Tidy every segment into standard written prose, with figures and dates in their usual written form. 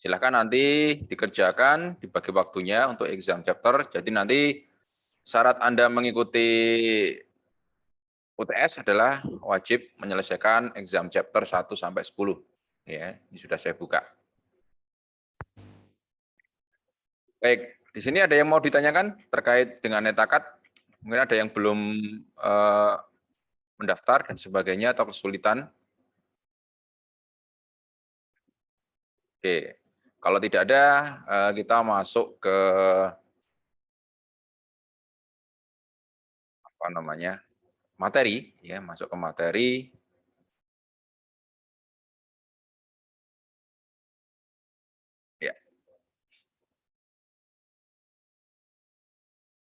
Silahkan nanti dikerjakan, dibagi waktunya untuk exam chapter. Jadi nanti syarat Anda mengikuti UTS adalah wajib menyelesaikan exam chapter 1 sampai 10. Ya, ini sudah saya buka. Baik, di sini ada yang mau ditanyakan terkait dengan netakat? Mungkin ada yang belum mendaftar dan sebagainya atau kesulitan. Oke, kalau tidak ada, kita masuk ke apa namanya materi, ya masuk ke materi. Ya,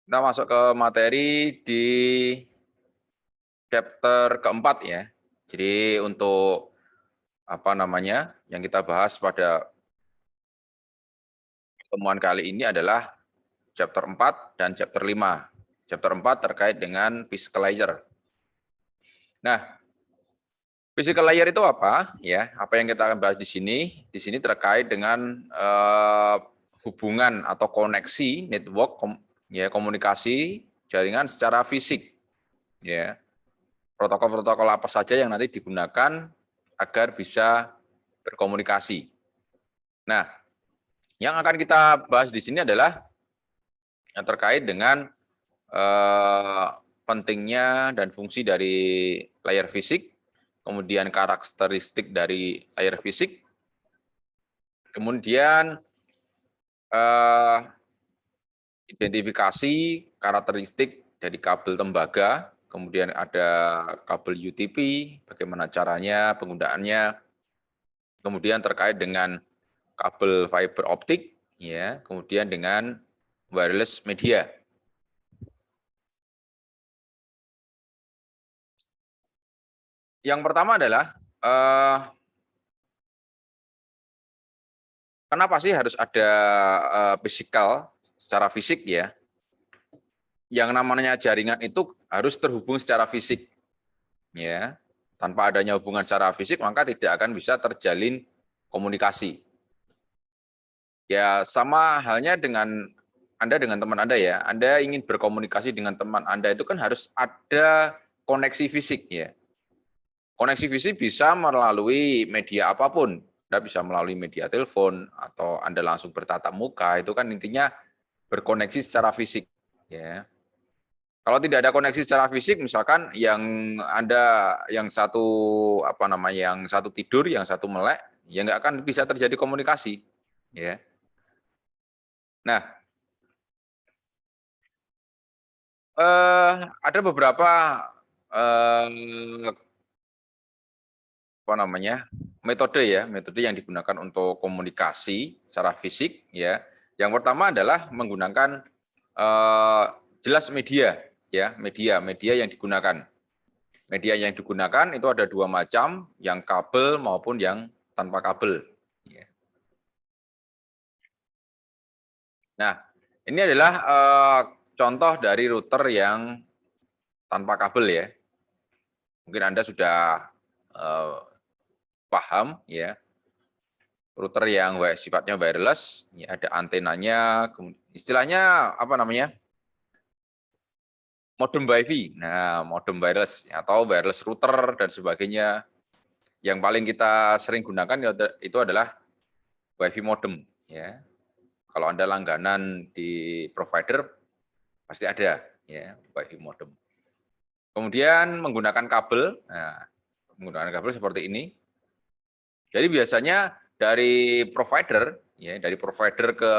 kita masuk ke materi di chapter keempat ya. Jadi untuk apa namanya yang kita bahas pada pertemuan kali ini adalah chapter 4 dan chapter 5. Chapter 4 terkait dengan physical layer. Nah, physical layer itu apa? Ya, apa yang kita akan bahas di sini? Di sini terkait dengan hubungan atau koneksi network ya komunikasi jaringan secara fisik. Ya. Protokol-protokol apa saja yang nanti digunakan agar bisa berkomunikasi. Nah, yang akan kita bahas di sini adalah yang terkait dengan pentingnya dan fungsi dari layar fisik, kemudian karakteristik dari layar fisik, kemudian identifikasi karakteristik dari kabel tembaga, kemudian ada kabel UTP, bagaimana caranya, penggunaannya, kemudian terkait dengan kabel fiber optik, ya, kemudian dengan wireless media. Yang pertama adalah kenapa sih harus ada physical secara fisik ya? Yang namanya jaringan itu harus terhubung secara fisik, ya. Tanpa adanya hubungan secara fisik maka tidak akan bisa terjalin komunikasi. Ya sama halnya dengan Anda dengan teman Anda ya. Anda ingin berkomunikasi dengan teman Anda itu kan harus ada koneksi fisik ya. Koneksi fisik bisa melalui media apapun. Anda bisa melalui media telepon atau Anda langsung bertatap muka, itu kan intinya berkoneksi secara fisik ya. Kalau tidak ada koneksi secara fisik, misalkan yang Anda yang satu apa namanya, yang satu tidur, yang satu melek, ya nggak akan bisa terjadi komunikasi ya. Nah, ada beberapa apa namanya metode ya, metode yang digunakan untuk komunikasi secara fisik ya. Yang pertama adalah menggunakan jelas media ya, media yang digunakan. Media yang digunakan itu ada dua macam, yang kabel maupun yang tanpa kabel. Ya. Nah, ini adalah contoh dari router yang tanpa kabel ya. Mungkin Anda sudah paham ya. Router yang sifatnya wireless, ya ada antenanya, istilahnya apa namanya? Modem WiFi. Nah, modem wireless atau wireless router dan sebagainya. Yang paling kita sering gunakan itu adalah WiFi modem ya. Kalau Anda langganan di provider pasti ada ya WiFi modem. Kemudian menggunakan kabel. Nah, menggunakan kabel seperti ini. Jadi biasanya dari provider ya, dari provider ke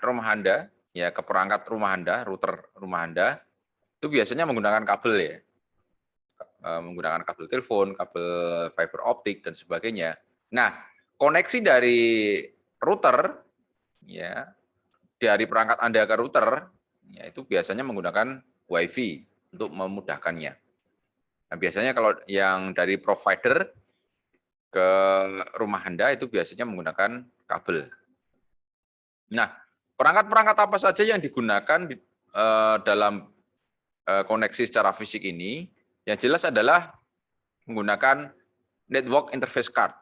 rumah Anda ya, ke perangkat rumah Anda, router rumah Anda itu biasanya menggunakan kabel ya. Menggunakan kabel telepon, kabel fiber optik dan sebagainya. Nah, koneksi dari router ya, dari perangkat Anda ke router ya itu biasanya menggunakan WiFi untuk memudahkannya. Nah, biasanya kalau yang dari provider ke rumah Anda itu biasanya menggunakan kabel. Nah, perangkat-perangkat apa saja yang digunakan dalam koneksi secara fisik ini? Yang jelas adalah menggunakan network interface card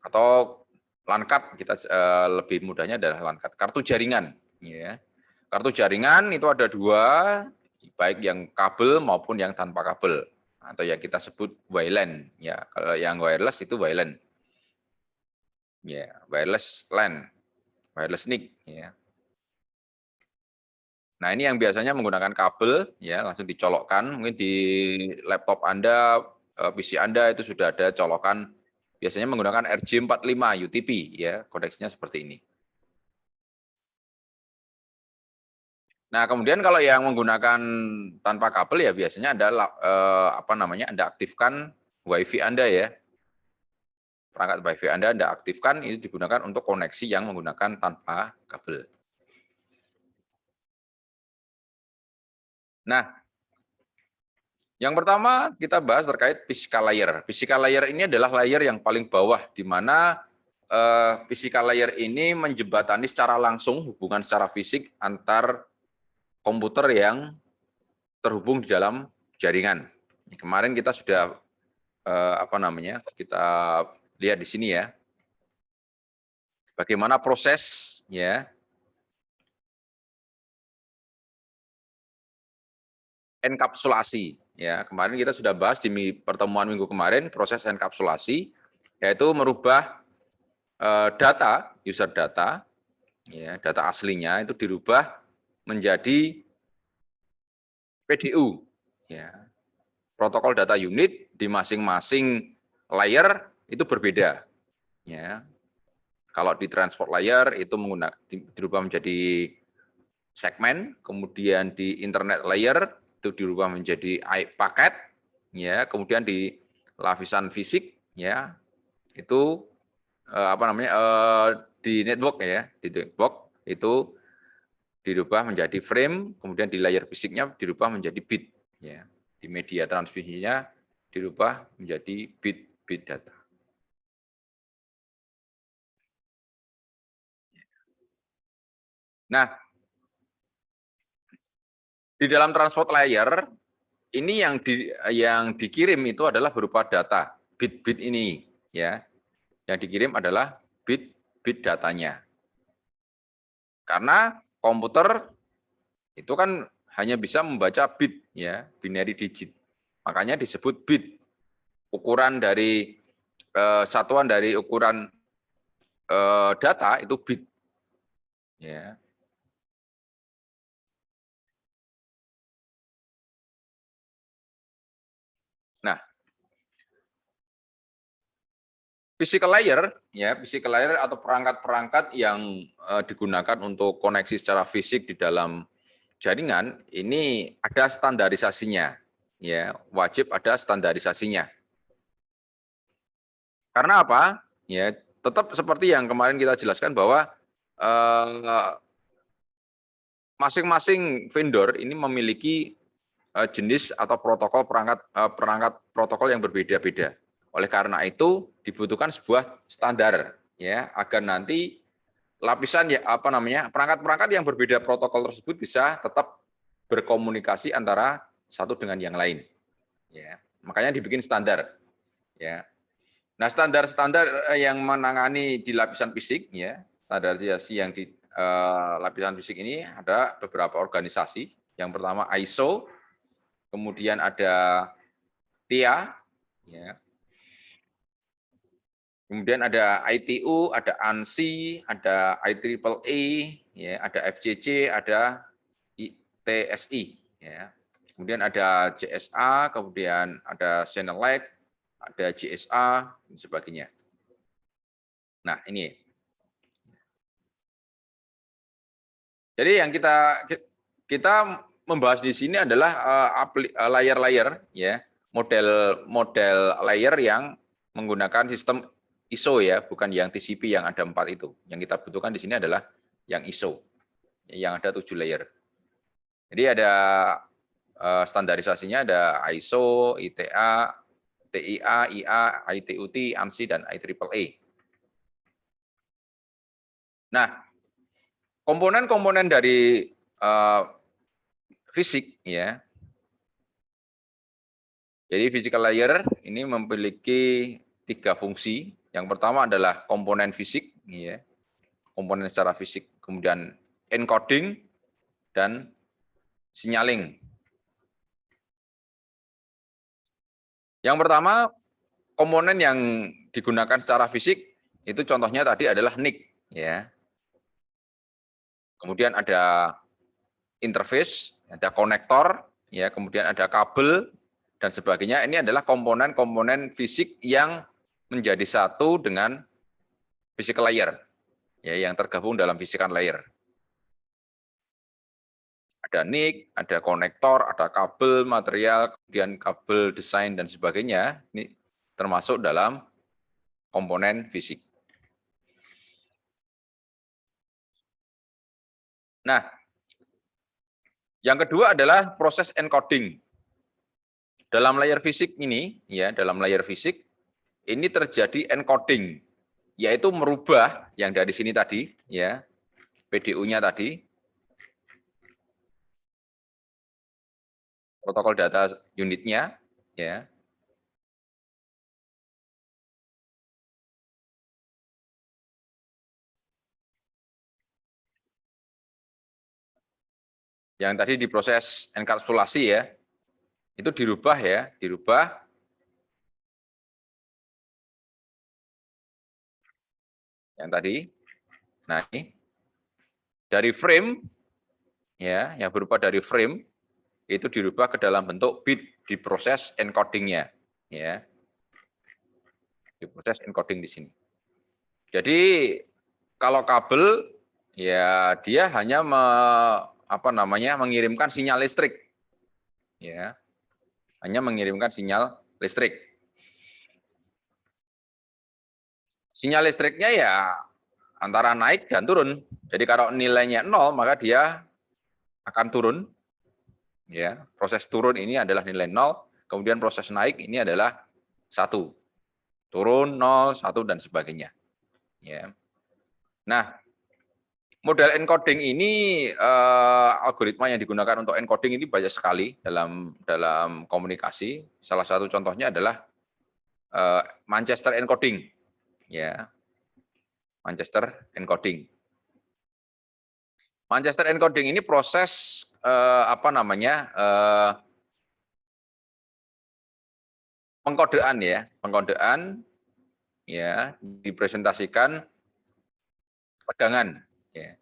atau LAN card, kita lebih mudahnya adalah LAN card, kartu jaringan. Ya. Kartu jaringan itu ada dua, baik yang kabel maupun yang tanpa kabel, atau yang kita sebut WLAN. Ya, kalau yang wireless itu WLAN. Ya, wireless LAN, wireless NIC. Ya. Nah, ini yang biasanya menggunakan kabel, ya langsung dicolokkan. Mungkin di laptop Anda, PC Anda itu sudah ada colokan. Biasanya menggunakan RJ45 UTP, ya kodeksnya seperti ini. Nah, kemudian kalau yang menggunakan tanpa kabel ya biasanya Anda Anda aktifkan WiFi Anda ya. Perangkat WiFi Anda aktifkan, itu digunakan untuk koneksi yang menggunakan tanpa kabel. Nah, yang pertama kita bahas terkait physical layer. Physical layer ini adalah layer yang paling bawah, di mana physical layer ini menjembatani secara langsung hubungan secara fisik antar komputer yang terhubung di dalam jaringan. Kemarin kita sudah kita lihat di sini ya, bagaimana proses ya enkapsulasi. Ya, kemarin kita sudah bahas di pertemuan minggu kemarin proses enkapsulasi, yaitu merubah data, user data, ya, data aslinya itu dirubah menjadi PDU, ya, protokol data unit di masing-masing layer itu berbeda. Ya, kalau di transport layer itu dirubah menjadi segmen, kemudian di internet layer itu dirubah menjadi paket, ya, kemudian di lapisan fisik, ya, itu di network ya, di network itu dirubah menjadi frame, kemudian di layer fisiknya dirubah menjadi bit, ya, di media transmisinya dirubah menjadi bit data. Nah, di dalam transport layer ini yang dikirim itu adalah berupa data, bit-bit ini, ya. Yang dikirim adalah bit datanya. Karena komputer itu kan hanya bisa membaca bit, ya, binary digit. Makanya disebut bit. Ukuran dari satuan dari ukuran data itu bit, ya. Nah, physical layer, ya, physical layer atau perangkat-perangkat yang digunakan untuk koneksi secara fisik di dalam jaringan ini ada standarisasinya, ya, wajib ada standarisasinya. Karena apa? Ya, tetap seperti yang kemarin kita jelaskan bahwa masing-masing vendor ini memiliki jenis atau protokol perangkat protokol yang berbeda-beda. Oleh karena itu dibutuhkan sebuah standar, ya, agar nanti lapisan ya perangkat-perangkat yang berbeda protokol tersebut bisa tetap berkomunikasi antara satu dengan yang lain. Ya, makanya dibikin standar. Ya. Nah, standar-standar yang menangani di lapisan fisik, ya, standarisasi yang di lapisan fisik ini ada beberapa organisasi. Yang pertama ISO, kemudian ada TIA, ya. Kemudian ada ITU, ada ANSI, ada IEEE, ya, ada FCC, ada TSI, ya. Kemudian ada CSA, kemudian ada Senelec, ada GSA, dan sebagainya. Nah, ini. Jadi yang kita membahas di sini adalah layer-layer, ya, model layer yang menggunakan sistem ISO, ya, bukan yang TCP yang ada 4 itu. Yang kita butuhkan di sini adalah yang ISO, yang ada 7 layer. Jadi ada standarisasinya, ada ISO, ITA, TIA, IA, ITUT, ANSI, dan IEEE. Nah, komponen-komponen dari fisik, ya. Jadi physical layer ini memiliki 3 fungsi. Yang pertama adalah komponen fisik, ya, komponen secara fisik, kemudian encoding dan signaling. Yang pertama, komponen yang digunakan secara fisik itu contohnya tadi adalah NIC, ya. Kemudian ada interface, ada konektor, ya, kemudian ada kabel dan sebagainya. Ini adalah komponen-komponen fisik yang menjadi satu dengan physical layer, ya, yang tergabung dalam physical layer. Ada NIC, ada konektor, ada kabel material, kemudian kabel desain dan sebagainya. Ini termasuk dalam komponen fisik. Nah, yang kedua adalah proses encoding. Dalam layer fisik ini, ya, dalam layer fisik ini terjadi encoding, yaitu merubah yang dari sini tadi, ya, PDU-nya tadi, protokol data unitnya, ya. Yang tadi diproses enkapsulasi, ya, itu dirubah, ya, dirubah yang tadi. Nah, ini dari frame, ya, yang berupa dari frame itu dirubah ke dalam bentuk bit, diproses encodingnya, ya, diproses encoding di sini. Jadi kalau kabel, ya, dia hanya mengirimkan sinyal listrik, ya, hanya mengirimkan sinyal listrik. Sinyal listriknya ya antara naik dan turun. Jadi kalau nilainya 0 maka dia akan turun, ya. Proses turun ini adalah nilai 0, kemudian proses naik ini adalah 1. Turun 0, 1 dan sebagainya, ya. Nah, model encoding ini, algoritma yang digunakan untuk encoding ini banyak sekali dalam komunikasi. Salah satu contohnya adalah Manchester encoding, ya, Manchester encoding. Manchester encoding ini proses pengkodean, ya, pengkodean, ya, dipresentasikan tegangan, ya.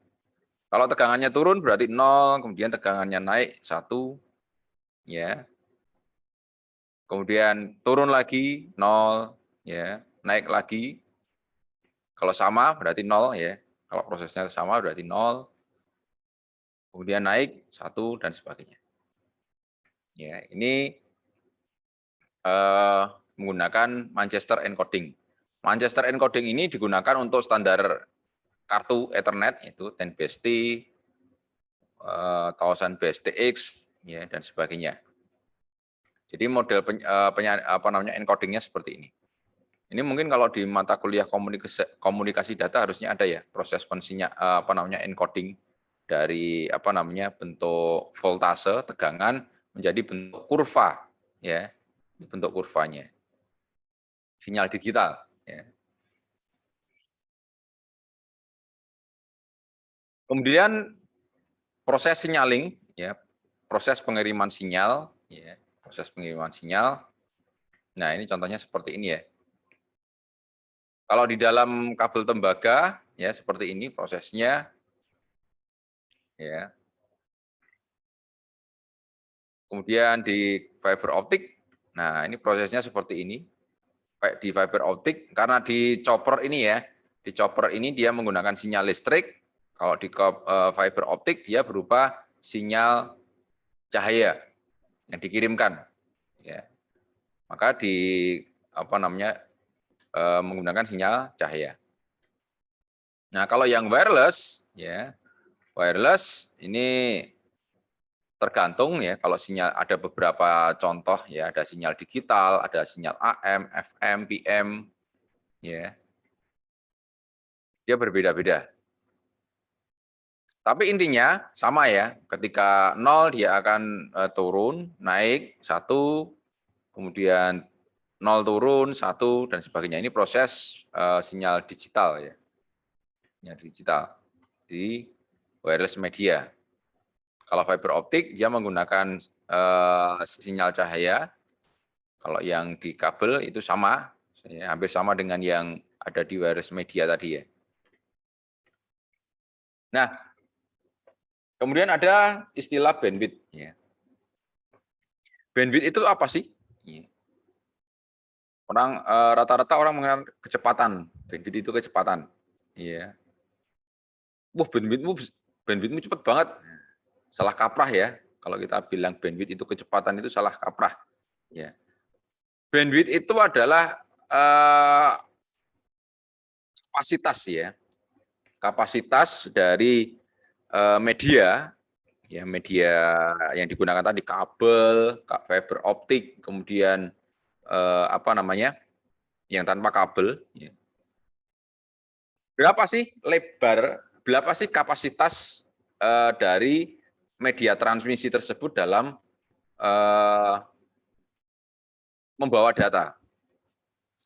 Kalau tegangannya turun berarti 0, kemudian tegangannya naik 1, ya. Kemudian turun lagi 0, ya, naik lagi. Kalau sama berarti 0, ya. Kalau prosesnya sama berarti 0. Kemudian naik 1 dan sebagainya. Ya, ini menggunakan Manchester encoding. Manchester encoding ini digunakan untuk standar kartu Ethernet itu 10BST, 1000BSTX, ya, dan sebagainya. Jadi model encodingnya seperti ini. Ini mungkin kalau di mata kuliah komunikasi data harusnya ada, ya, proses encoding dari bentuk voltase tegangan menjadi bentuk kurva, ya, bentuk kurvanya. Sinyal digital, ya. Kemudian proses signaling, ya, proses pengiriman sinyal, ya, proses pengiriman sinyal. Nah, ini contohnya seperti ini, ya. Kalau di dalam kabel tembaga, ya, seperti ini prosesnya, ya. Kemudian di fiber optik, nah ini prosesnya seperti ini. Kayak di fiber optik, karena di chopper ini, ya, di chopper ini dia menggunakan sinyal listrik. Kalau di fiber optik dia berupa sinyal cahaya yang dikirimkan, ya. Maka menggunakan sinyal cahaya. Nah, kalau yang wireless, ya, wireless ini tergantung, ya, kalau sinyal ada beberapa contoh, ya, ada sinyal digital, ada sinyal AM, FM, PM, ya. Dia berbeda-beda. Tapi intinya sama, ya, ketika 0 dia akan turun, naik 1, kemudian 0 turun 1 dan sebagainya. Ini proses sinyal digital, ya. ya digital di wireless media. Kalau fiber optik dia menggunakan sinyal cahaya. Kalau yang di kabel itu sama, ya, hampir sama dengan yang ada di wireless media tadi ya. Nah, kemudian ada istilah bandwidth. Ya. Bandwidth itu apa sih? Ya. Rata-rata orang mengenal kecepatan. Bandwidth itu kecepatan. Iya. Wah, bandwidthmu cepat banget. Salah kaprah ya. Kalau kita bilang bandwidth itu kecepatan itu salah kaprah. Ya. Bandwidth itu adalah kapasitas ya. Kapasitas dari media, ya media yang digunakan tadi kabel, fiber optik, kemudian apa namanya yang tanpa kabel. Ya. Berapa sih lebar, berapa sih kapasitas dari media transmisi tersebut dalam membawa data?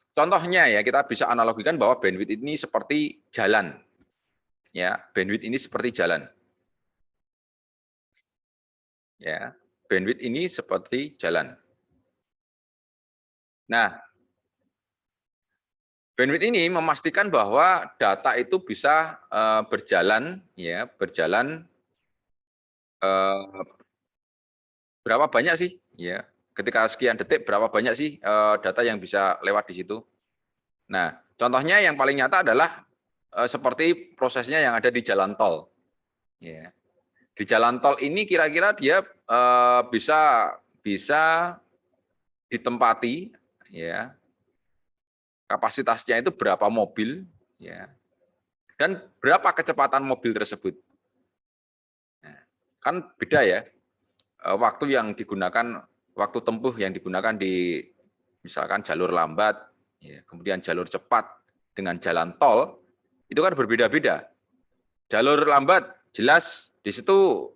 Contohnya ya kita bisa analogikan bahwa bandwidth ini seperti jalan, ya bandwidth ini seperti jalan. Ya, bandwidth ini seperti jalan. Nah, bandwidth ini memastikan bahwa data itu bisa berjalan, ya, berjalan berapa banyak sih, ya, ketika sekian detik berapa banyak sih data yang bisa lewat di situ. Nah, contohnya yang paling nyata adalah seperti prosesnya yang ada di jalan tol. Ya. Di jalan tol ini kira-kira dia bisa ditempati, ya, kapasitasnya itu berapa mobil, ya, dan berapa kecepatan mobil tersebut. Nah, kan beda ya, waktu yang digunakan, waktu tempuh yang digunakan di misalkan jalur lambat, ya, kemudian jalur cepat dengan jalan tol, itu kan berbeda-beda. Jalur lambat jelas di situ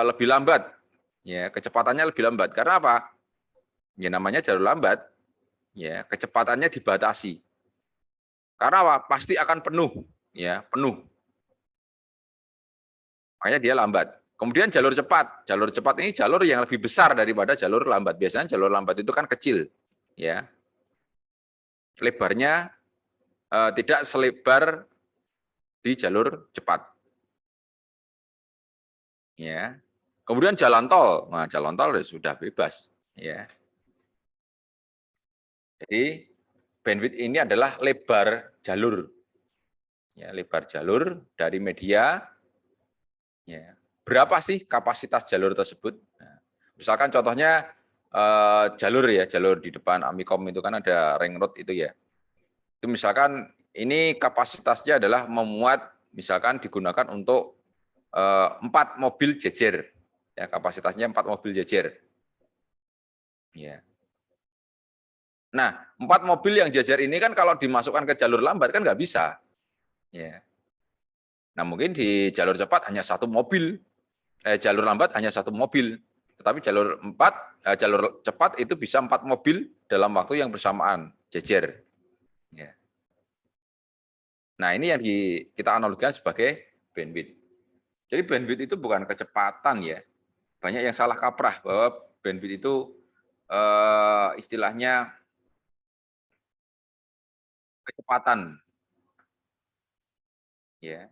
lebih lambat, ya, kecepatannya lebih lambat. Karena apa? Ya namanya jalur lambat, ya kecepatannya dibatasi. Karena apa? Pasti akan penuh, ya penuh. Makanya dia lambat. Kemudian jalur cepat ini jalur yang lebih besar daripada jalur lambat. Biasanya jalur lambat itu kan kecil, ya. Lebarnya tidak selebar di jalur cepat, ya. Kemudian jalan tol, nah jalan tol sudah bebas, ya. Jadi bandwidth ini adalah lebar jalur, ya lebar jalur dari media. Ya. Berapa sih kapasitas jalur tersebut? Nah, misalkan contohnya jalur ya, jalur di depan Amikom itu kan ada ring road itu ya. Itu misalkan ini kapasitasnya adalah memuat, misalkan digunakan untuk 4 mobil jejer. Ya, kapasitasnya 4 mobil jejer. Ya. Nah, 4 mobil yang jejer ini kan kalau dimasukkan ke jalur lambat kan nggak bisa. Ya. Nah, mungkin di jalur cepat hanya 1 mobil. Jalur lambat hanya 1 mobil. Tetapi jalur cepat itu bisa 4 mobil dalam waktu yang bersamaan, jejer. Ya. Nah, ini yang kita analogikan sebagai bandwidth. Jadi bandwidth itu bukan kecepatan ya. Banyak yang salah kaprah bahwa bandwidth itu istilahnya kecepatan. Ya.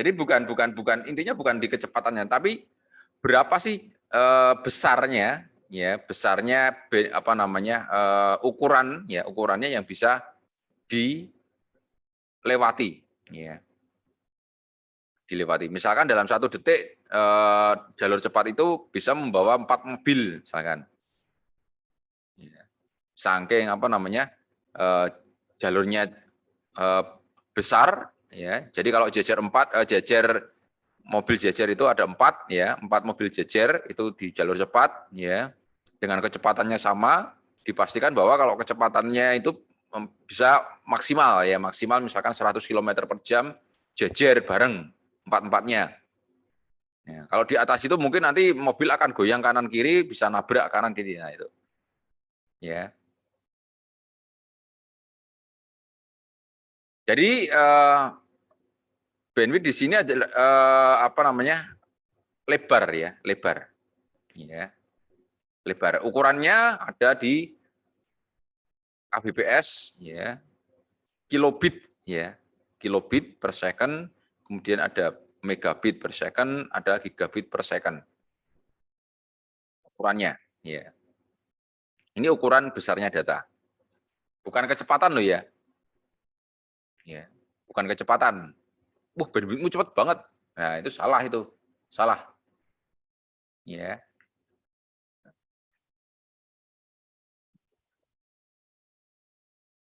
Jadi intinya bukan di kecepatannya, tapi berapa sih besarnya, ya besarnya apa namanya ukurannya yang bisa dilewati, ya dilewati. Misalkan dalam 1 detik jalur cepat itu bisa membawa 4 mobil, misalkan. Ya. Saking apa namanya jalurnya besar, ya. Jadi kalau jejer mobil jejer itu ada 4, ya 4 mobil jejer itu di jalur cepat, ya dengan kecepatannya sama, dipastikan bahwa kalau kecepatannya itu bisa maksimal ya maksimal misalkan 100 km per jam jejer bareng 4-4-nya. Ya, kalau di atas itu mungkin nanti mobil akan goyang kanan kiri bisa nabrak kanan kiri, nah itu. Ya. Jadi bandwidth di sini adalah apa namanya, lebar ya, lebar. Ya, lebar. Ukurannya ada di kbps, ya, kilobit, ya, kilobit per second. Kemudian ada megabit per second, ada gigabit per second. Ukurannya, ya. Ini ukuran besarnya data. Bukan kecepatan loh ya. Ya, bukan kecepatan. Wah, bandwidthmu cepat banget. Nah, itu salah itu. Salah. Ya.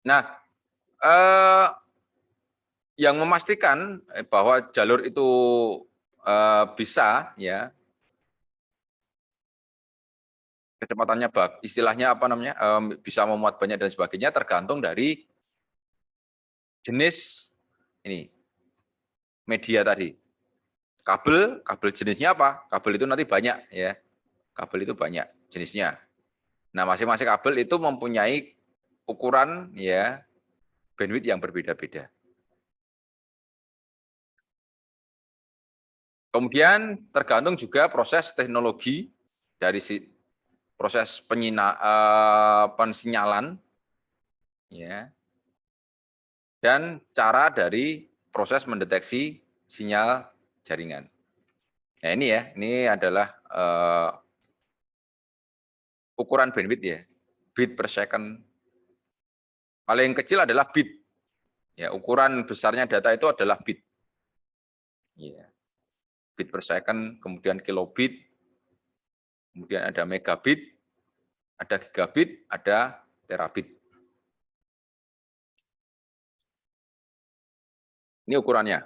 Nah, eh, yang memastikan bahwa jalur itu bisa ya kecepatannya istilahnya apa namanya bisa memuat banyak dan sebagainya tergantung dari jenis ini media tadi. Kabel jenisnya apa? Kabel itu nanti banyak ya. Kabel itu banyak jenisnya. Nah, masing-masing kabel itu mempunyai ukuran ya bandwidth yang berbeda-beda. Kemudian tergantung juga proses teknologi dari proses pensinyalan ya dan cara dari proses mendeteksi sinyal jaringan. Nah, ini ya, ini adalah ukuran bandwidth ya. Bit per second. Paling kecil adalah bit. Ya, ukuran besarnya data itu adalah bit. Ya, bit per second, kemudian kilobit, kemudian ada megabit, ada gigabit, ada terabit. Ini ukurannya.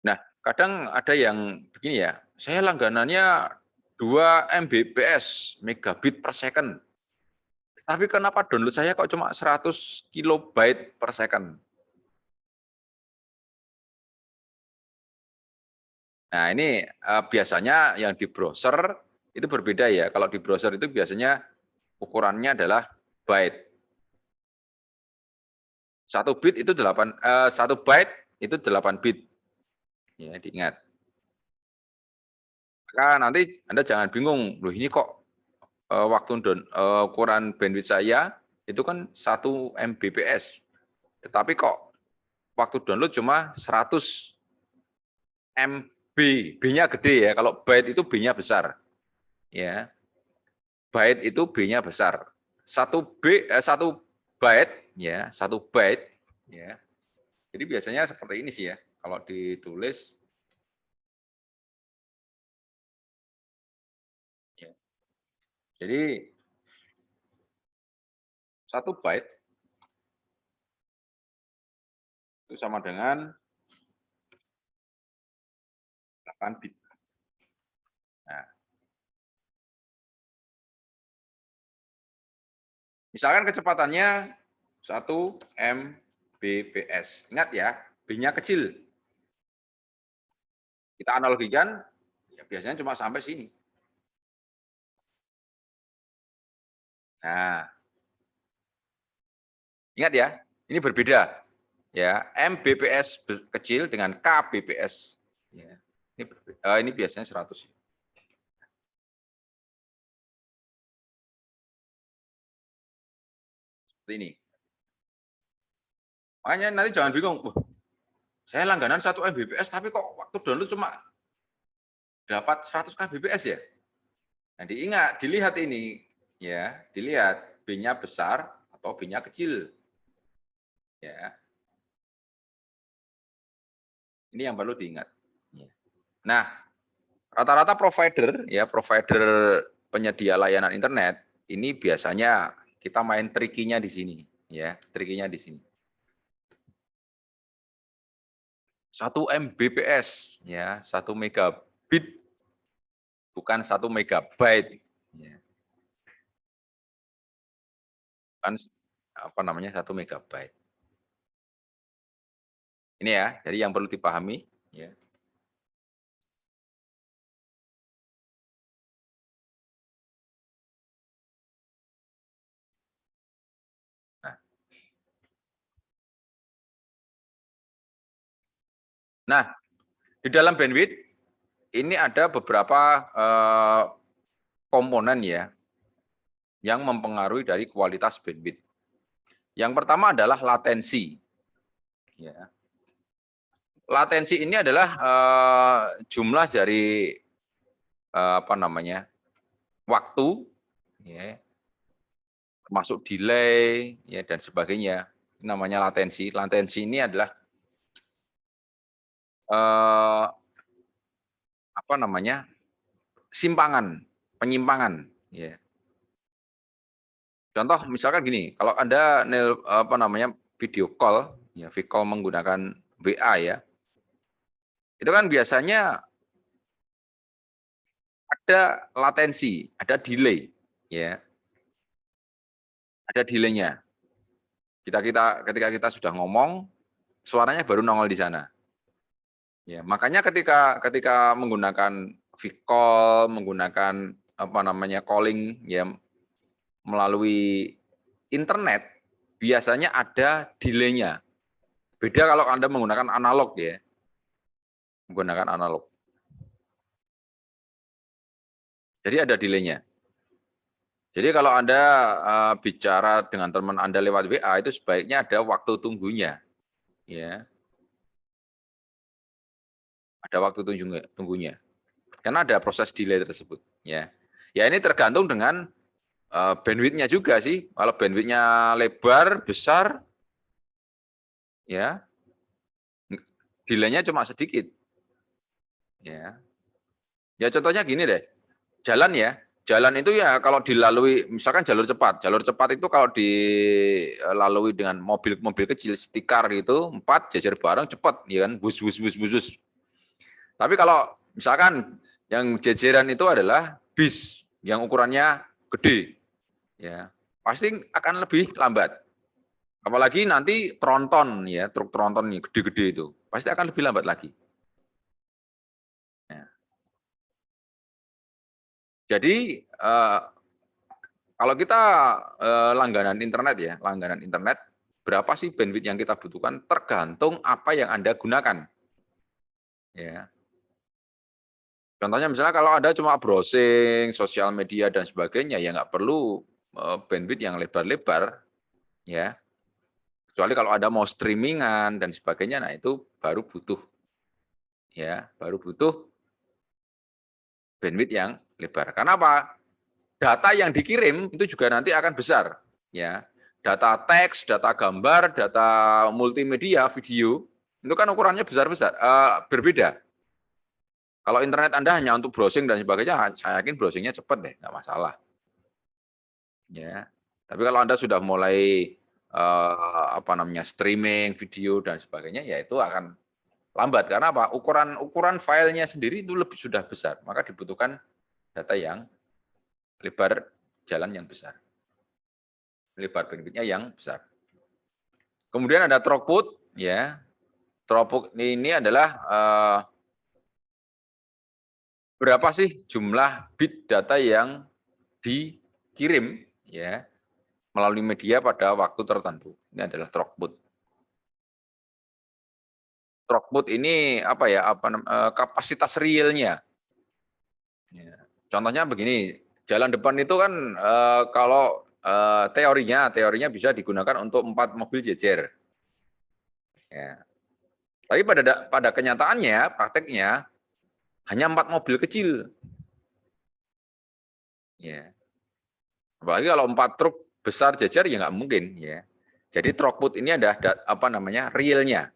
Nah, kadang ada yang begini ya, saya langganannya 2 Mbps, megabit per second. Tapi kenapa download saya kok cuma 100 kilobyte per second? Nah, ini biasanya yang di browser itu berbeda ya. Kalau di browser itu biasanya ukurannya adalah byte. 1 bit itu 1 byte itu 8 bit. Ya, diingat. Maka nanti Anda jangan bingung, loh ini kok ukuran bandwidth saya itu kan 1 Mbps. Tetapi kok waktu download cuma 100 MB. B-nya gede ya. Kalau byte itu B-nya besar. Ya. Byte itu B-nya besar. 1 byte ya, 1 byte ya. Jadi biasanya seperti ini sih ya. Kalau ditulis ya. Jadi 1 byte itu sama dengan 8 bit. Nah, misalkan kecepatannya 1 Mbps. Ingat ya, B-nya kecil. Kita analogikan, ya biasanya cuma sampai sini. Nah, ingat ya, ini berbeda. Ya, Mbps kecil dengan Kbps. Ya, ini biasanya 100. Seperti ini. Makanya nanti jangan bingung, saya langganan 1 Mbps tapi kok waktu download cuma dapat 100 Kbps ya. Nah, diingat, dilihat ini ya, dilihat B-nya besar atau B-nya kecil. Ya. Ini yang perlu diingat. Ya. Nah, rata-rata provider ya, provider penyedia layanan internet ini biasanya kita main trikinya di sini ya, trikinya di sini. 1 Mbps ya, 1 megabit bukan 1 megabyte. Ya. Kan apa namanya 1 megabyte. Ini ya, jadi yang perlu dipahami. Ya. Nah, Nah, di dalam bandwidth ini ada beberapa komponen ya yang mempengaruhi dari kualitas bandwidth. Yang pertama adalah latensi. Ya. Latensi ini adalah jumlah dari apa namanya waktu, ya, termasuk delay ya, dan sebagainya. Ini namanya latensi. Latensi ini adalah apa namanya simpangan, penyimpangan. Ya. Contoh misalkan gini, kalau Anda apa namanya video call, ya video call menggunakan WA ya, itu kan biasanya ada latensi, ada delay, ya, ada delaynya. Ketika kita sudah ngomong, suaranya baru nongol di sana. Ya, makanya ketika menggunakan video call, menggunakan apa namanya calling ya melalui internet, biasanya ada delaynya. Beda kalau Anda menggunakan analog ya, menggunakan analog. Jadi ada delaynya. Jadi kalau Anda bicara dengan teman Anda lewat WA itu sebaiknya ada waktu tunggunya, ya, ada waktu tunggunya. Karena ada proses delay tersebut, ya. Ya ini tergantung dengan bandwidth-nya juga sih. Kalau bandwidth-nya lebar, besar, ya, delay-nya cuma sedikit, ya. Ya contohnya gini deh, jalan ya, jalan itu ya kalau dilalui, misalkan jalur cepat itu kalau dilalui dengan mobil-mobil kecil, stikar gitu, 4 jejer bareng cepat, ya kan, bus bus bus bus. Tapi kalau misalkan yang jejeran itu adalah bis yang ukurannya gede, ya pasti akan lebih lambat. Apalagi nanti tronton ya, truk tronton nih gede-gede itu, pasti akan lebih lambat lagi. Ya. Jadi kalau kita langganan internet ya, langganan internet, berapa sih bandwidth yang kita butuhkan tergantung apa yang Anda gunakan. Ya. Contohnya misalnya kalau Anda cuma browsing, sosial media dan sebagainya, ya nggak perlu bandwidth yang lebar-lebar, ya. Kecuali kalau Anda mau streamingan dan sebagainya, nah itu baru butuh, ya, baru butuh bandwidth yang lebar. Karena apa? Data yang dikirim itu juga nanti akan besar, ya. Data teks, data gambar, data multimedia, video, itu kan ukurannya besar-besar, berbeda. Kalau internet Anda hanya untuk browsing dan sebagainya, saya yakin browsingnya cepat deh, nggak masalah. Ya. Tapi kalau Anda sudah mulai apa namanya streaming video dan sebagainya, ya itu akan lambat karena apa? Ukuran filenya sendiri itu lebih sudah besar, maka dibutuhkan data yang lebar, jalan yang besar, lebar bandwidth-nya yang besar. Kemudian ada throughput, ya. Throughput ini adalah berapa sih jumlah bit data yang dikirim, ya, melalui media pada waktu tertentu. Ini adalah throughput. Throughput ini apa ya? Kapasitas realnya. Ya. Contohnya begini, jalan depan itu kan kalau teorinya bisa digunakan untuk 4 mobil jejer. Ya. Tapi pada kenyataannya, prakteknya hanya 4 mobil kecil. Ya. Apalagi kalau 4 truk besar jejer ya nggak mungkin. Ya. Jadi throughput ini ada apa namanya realnya.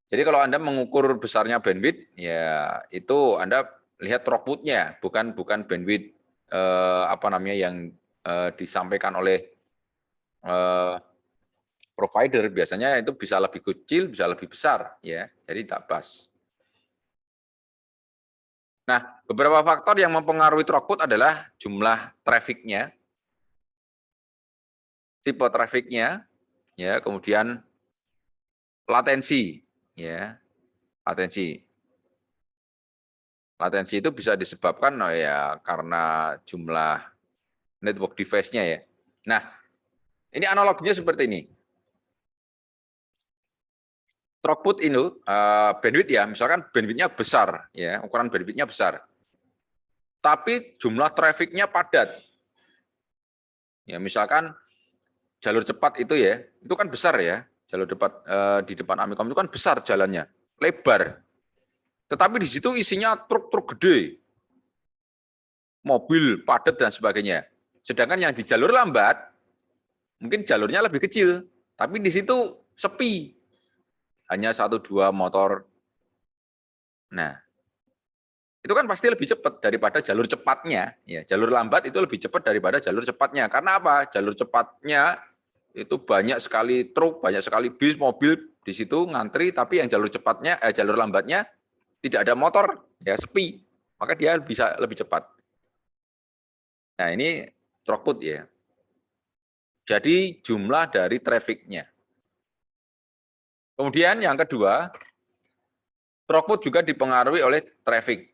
Jadi kalau Anda mengukur besarnya bandwidth, ya itu Anda lihat throughput-nya, bukan bandwidth apa namanya yang disampaikan oleh provider. Biasanya itu bisa lebih kecil, bisa lebih besar, ya. Jadi tak pas. Nah, beberapa faktor yang mempengaruhi throughput adalah jumlah traffic-nya, tipe traffic-nya, ya, kemudian latensi, ya, latensi. Latensi itu bisa disebabkan ya karena jumlah network device-nya ya. Nah, ini analoginya seperti ini. throughput ini bandwidth ya, misalkan bandwidthnya besar ya, ukuran bandwidthnya besar. Tapi jumlah trafficnya padat. Ya, misalkan jalur cepat itu ya, itu kan besar ya. Jalur cepat di depan Amikom itu kan besar jalannya, lebar. Tetapi di situ isinya truk-truk gede, mobil padat dan sebagainya. Sedangkan yang di jalur lambat, mungkin jalurnya lebih kecil, tapi di situ sepi. Hanya 1-2 motor. Nah, itu kan pasti lebih cepat daripada jalur cepatnya. Ya, jalur lambat itu lebih cepat daripada jalur cepatnya. Karena apa? Jalur cepatnya itu banyak sekali truk, banyak sekali bis, mobil di situ ngantri, tapi yang jalur cepatnya, jalur lambatnya tidak ada motor, ya sepi. Maka dia bisa lebih cepat. Nah, ini throughput ya. Jadi jumlah dari trafficnya. Kemudian yang kedua, throughput juga dipengaruhi oleh traffic.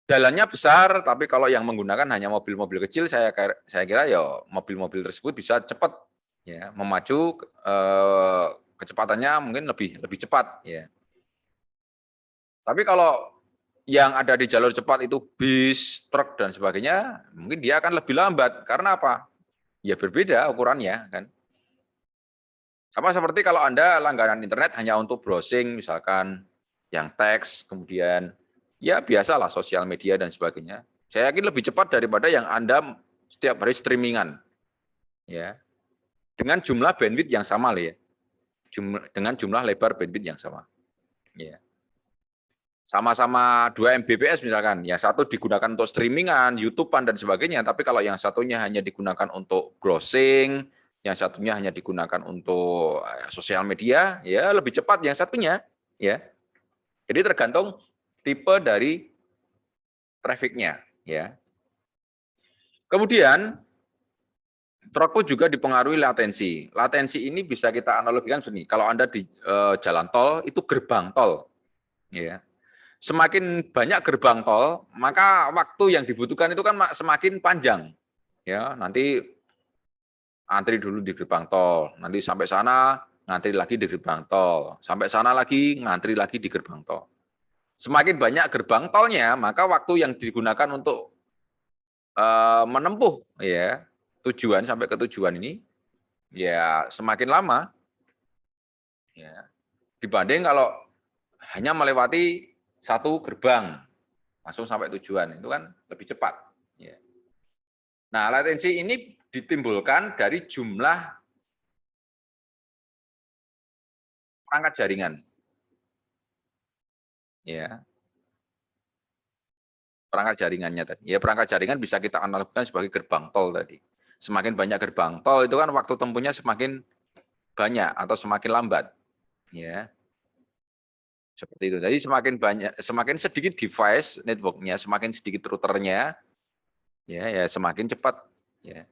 Jalannya besar, tapi kalau yang menggunakan hanya mobil-mobil kecil, saya kira ya mobil-mobil tersebut bisa cepat, ya, memacu kecepatannya mungkin lebih cepat, ya. Tapi kalau yang ada di jalur cepat itu bis, truk dan sebagainya, mungkin dia akan lebih lambat. Karena apa? Ya berbeda ukurannya, kan. Sama seperti kalau Anda langganan internet hanya untuk browsing, misalkan yang teks, kemudian ya biasalah sosial media dan sebagainya. Saya yakin lebih cepat daripada yang Anda setiap hari streamingan. Ya. Dengan jumlah bandwidth yang sama ya. Dengan jumlah lebar bandwidth yang sama. Ya. Sama-sama 2 Mbps misalkan, yang satu digunakan untuk streamingan, YouTube-an dan sebagainya, tapi kalau yang satunya hanya digunakan untuk browsing, yang satunya hanya digunakan untuk sosial media, ya lebih cepat yang satunya, ya. Jadi tergantung tipe dari traffic-nya, ya. Kemudian throughput juga dipengaruhi latensi. Latensi ini bisa kita analogikan begini. Kalau Anda di jalan tol itu gerbang tol, ya. Semakin banyak gerbang tol, maka waktu yang dibutuhkan itu kan semakin panjang. Ya, nanti antri dulu di gerbang tol, nanti sampai sana ngantri lagi di gerbang tol, sampai sana lagi ngantri lagi di gerbang tol. Semakin banyak gerbang tolnya, maka waktu yang digunakan untuk menempuh ya tujuan sampai ke tujuan ini ya semakin lama. Ya. Dibanding kalau hanya melewati satu gerbang langsung sampai tujuan, itu kan lebih cepat. Ya. Nah, latensi ini ditimbulkan dari jumlah perangkat jaringan. Ya. Perangkat jaringannya tadi. Ya, perangkat jaringan bisa kita analogikan sebagai gerbang tol tadi. Semakin banyak gerbang tol itu kan waktu tempuhnya semakin banyak atau semakin lambat. Ya. Seperti itu. Jadi semakin banyak, semakin sedikit device networknya, semakin sedikit routernya, ya semakin cepat. Ya.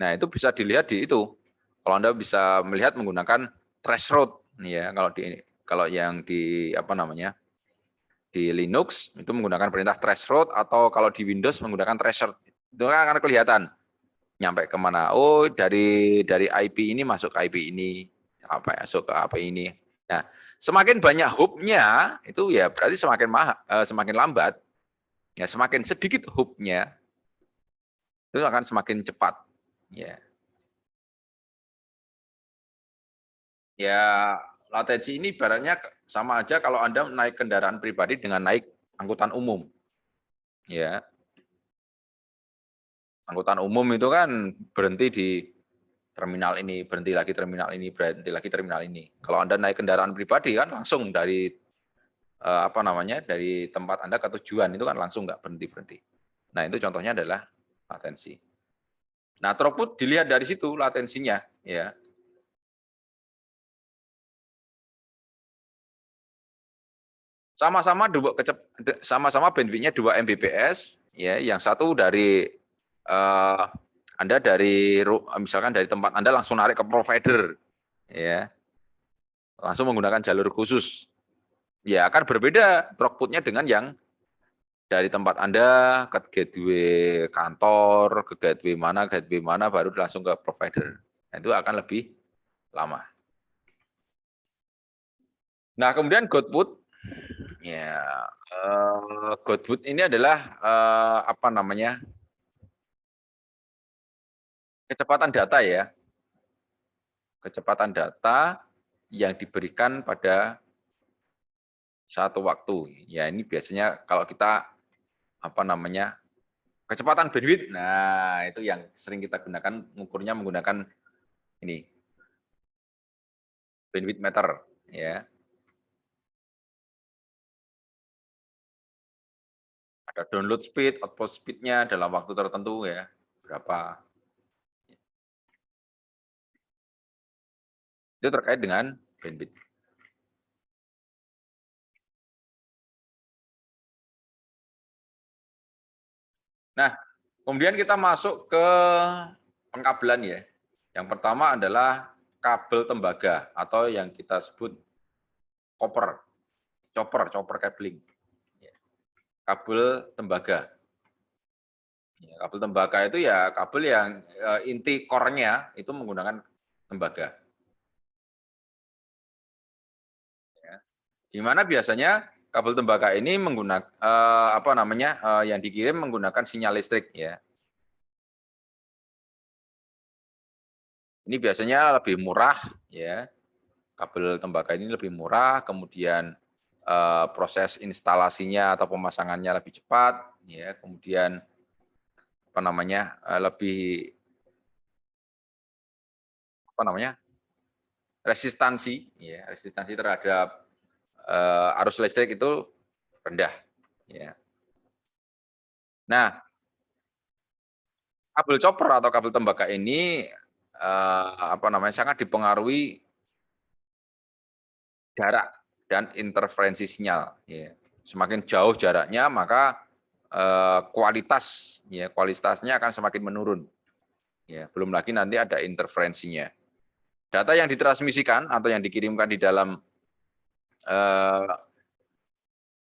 Nah itu bisa dilihat di itu. Kalau Anda bisa melihat menggunakan threshold, ya kalau yang di apa namanya di Linux itu menggunakan perintah threshold atau kalau di Windows menggunakan threshold. Itu kan akan kelihatan nyampe kemana. Oh dari IP ini masuk ke IP ini, apa masuk ke apa ini. Nah, semakin banyak hubnya itu ya berarti semakin semakin lambat. Ya, semakin sedikit hubnya itu akan semakin cepat. Ya. Ya, latensi ini ibaratnya sama aja kalau Anda naik kendaraan pribadi dengan naik angkutan umum. Ya. Angkutan umum itu kan berhenti di terminal ini, berhenti lagi terminal ini, berhenti lagi terminal ini. Kalau Anda naik kendaraan pribadi kan langsung dari apa namanya dari tempat Anda ke tujuan itu kan langsung nggak berhenti. Nah itu contohnya adalah latensi. Nah throughput dilihat dari situ latensinya, ya. Sama-sama bandwidth-nya 2 Mbps, ya. Yang satu dari Anda misalkan dari tempat Anda langsung narik ke provider, ya, langsung menggunakan jalur khusus, ya akan berbeda throughput-nya dengan yang dari tempat Anda ke gateway kantor, ke gateway mana baru langsung ke provider. Nah, itu akan lebih lama. Nah, kemudian Godwood, ya, Godwood ini adalah apa namanya, kecepatan data ya, kecepatan data yang diberikan pada satu waktu. Ya, ini biasanya kalau kita apa namanya, kecepatan bandwidth. Nah, itu yang sering kita gunakan, mengukurnya menggunakan ini, bandwidth meter ya. Ada download speed, output speed-nya dalam waktu tertentu ya, berapa. Itu terkait dengan bandwidth. Nah, kemudian kita masuk ke pengkabelan ya. Yang pertama adalah kabel tembaga atau yang kita sebut chopper cabling. Kabel tembaga. Kabel tembaga itu ya kabel yang inti core-nya itu menggunakan tembaga. Di mana biasanya kabel tembaga ini menggunakan apa namanya, yang dikirim menggunakan sinyal listrik ya. Ini biasanya lebih murah ya. Kabel tembaga ini lebih murah, kemudian proses instalasinya atau pemasangannya lebih cepat ya, kemudian apa namanya, lebih apa namanya, resistansi terhadap arus listrik itu rendah ya. Nah, kabel chopper atau kabel tembaga ini apa namanya, sangat dipengaruhi jarak dan interferensi sinyal ya. Semakin jauh jaraknya maka kualitasnya akan semakin menurun ya. Belum lagi nanti ada interferensinya. Data yang ditransmisikan atau yang dikirimkan di dalam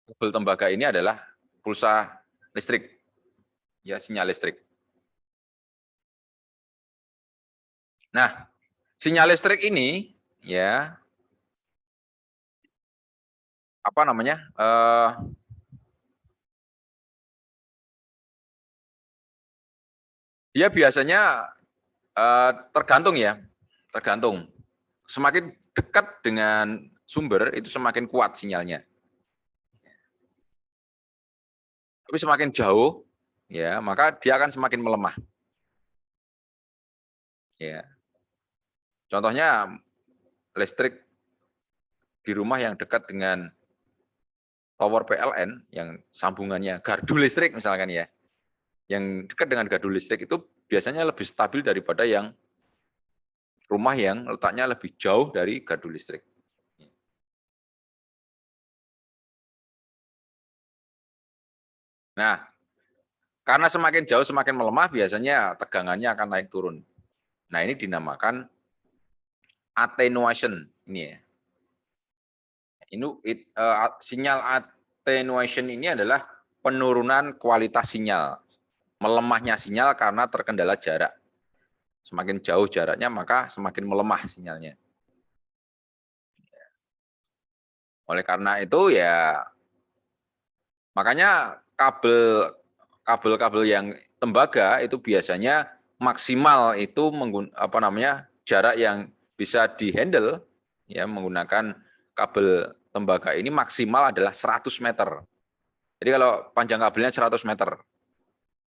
kabel tembaga ini adalah pulsa listrik ya, sinyal listrik. Nah, sinyal listrik ini ya apa namanya, dia biasanya tergantung ya, tergantung. Semakin dekat dengan sumber itu semakin kuat sinyalnya. Tapi semakin jauh ya, maka dia akan semakin melemah. Ya. Contohnya listrik di rumah yang dekat dengan tower PLN yang sambungannya gardu listrik misalkan ya. Yang dekat dengan gardu listrik itu biasanya lebih stabil daripada yang rumah yang letaknya lebih jauh dari gardu listrik. Nah, karena semakin jauh semakin melemah, biasanya tegangannya akan naik turun. Nah, ini dinamakan attenuation ini ya. Ini sinyal attenuation ini adalah penurunan kualitas sinyal, melemahnya sinyal karena terkendala jarak. Semakin jauh jaraknya maka semakin melemah sinyalnya. Oleh karena itu ya makanya kabel-kabel yang tembaga itu biasanya maksimal itu apa namanya, jarak yang bisa dihandle ya menggunakan kabel tembaga ini maksimal adalah 100 meter. Jadi kalau panjang kabelnya 100 meter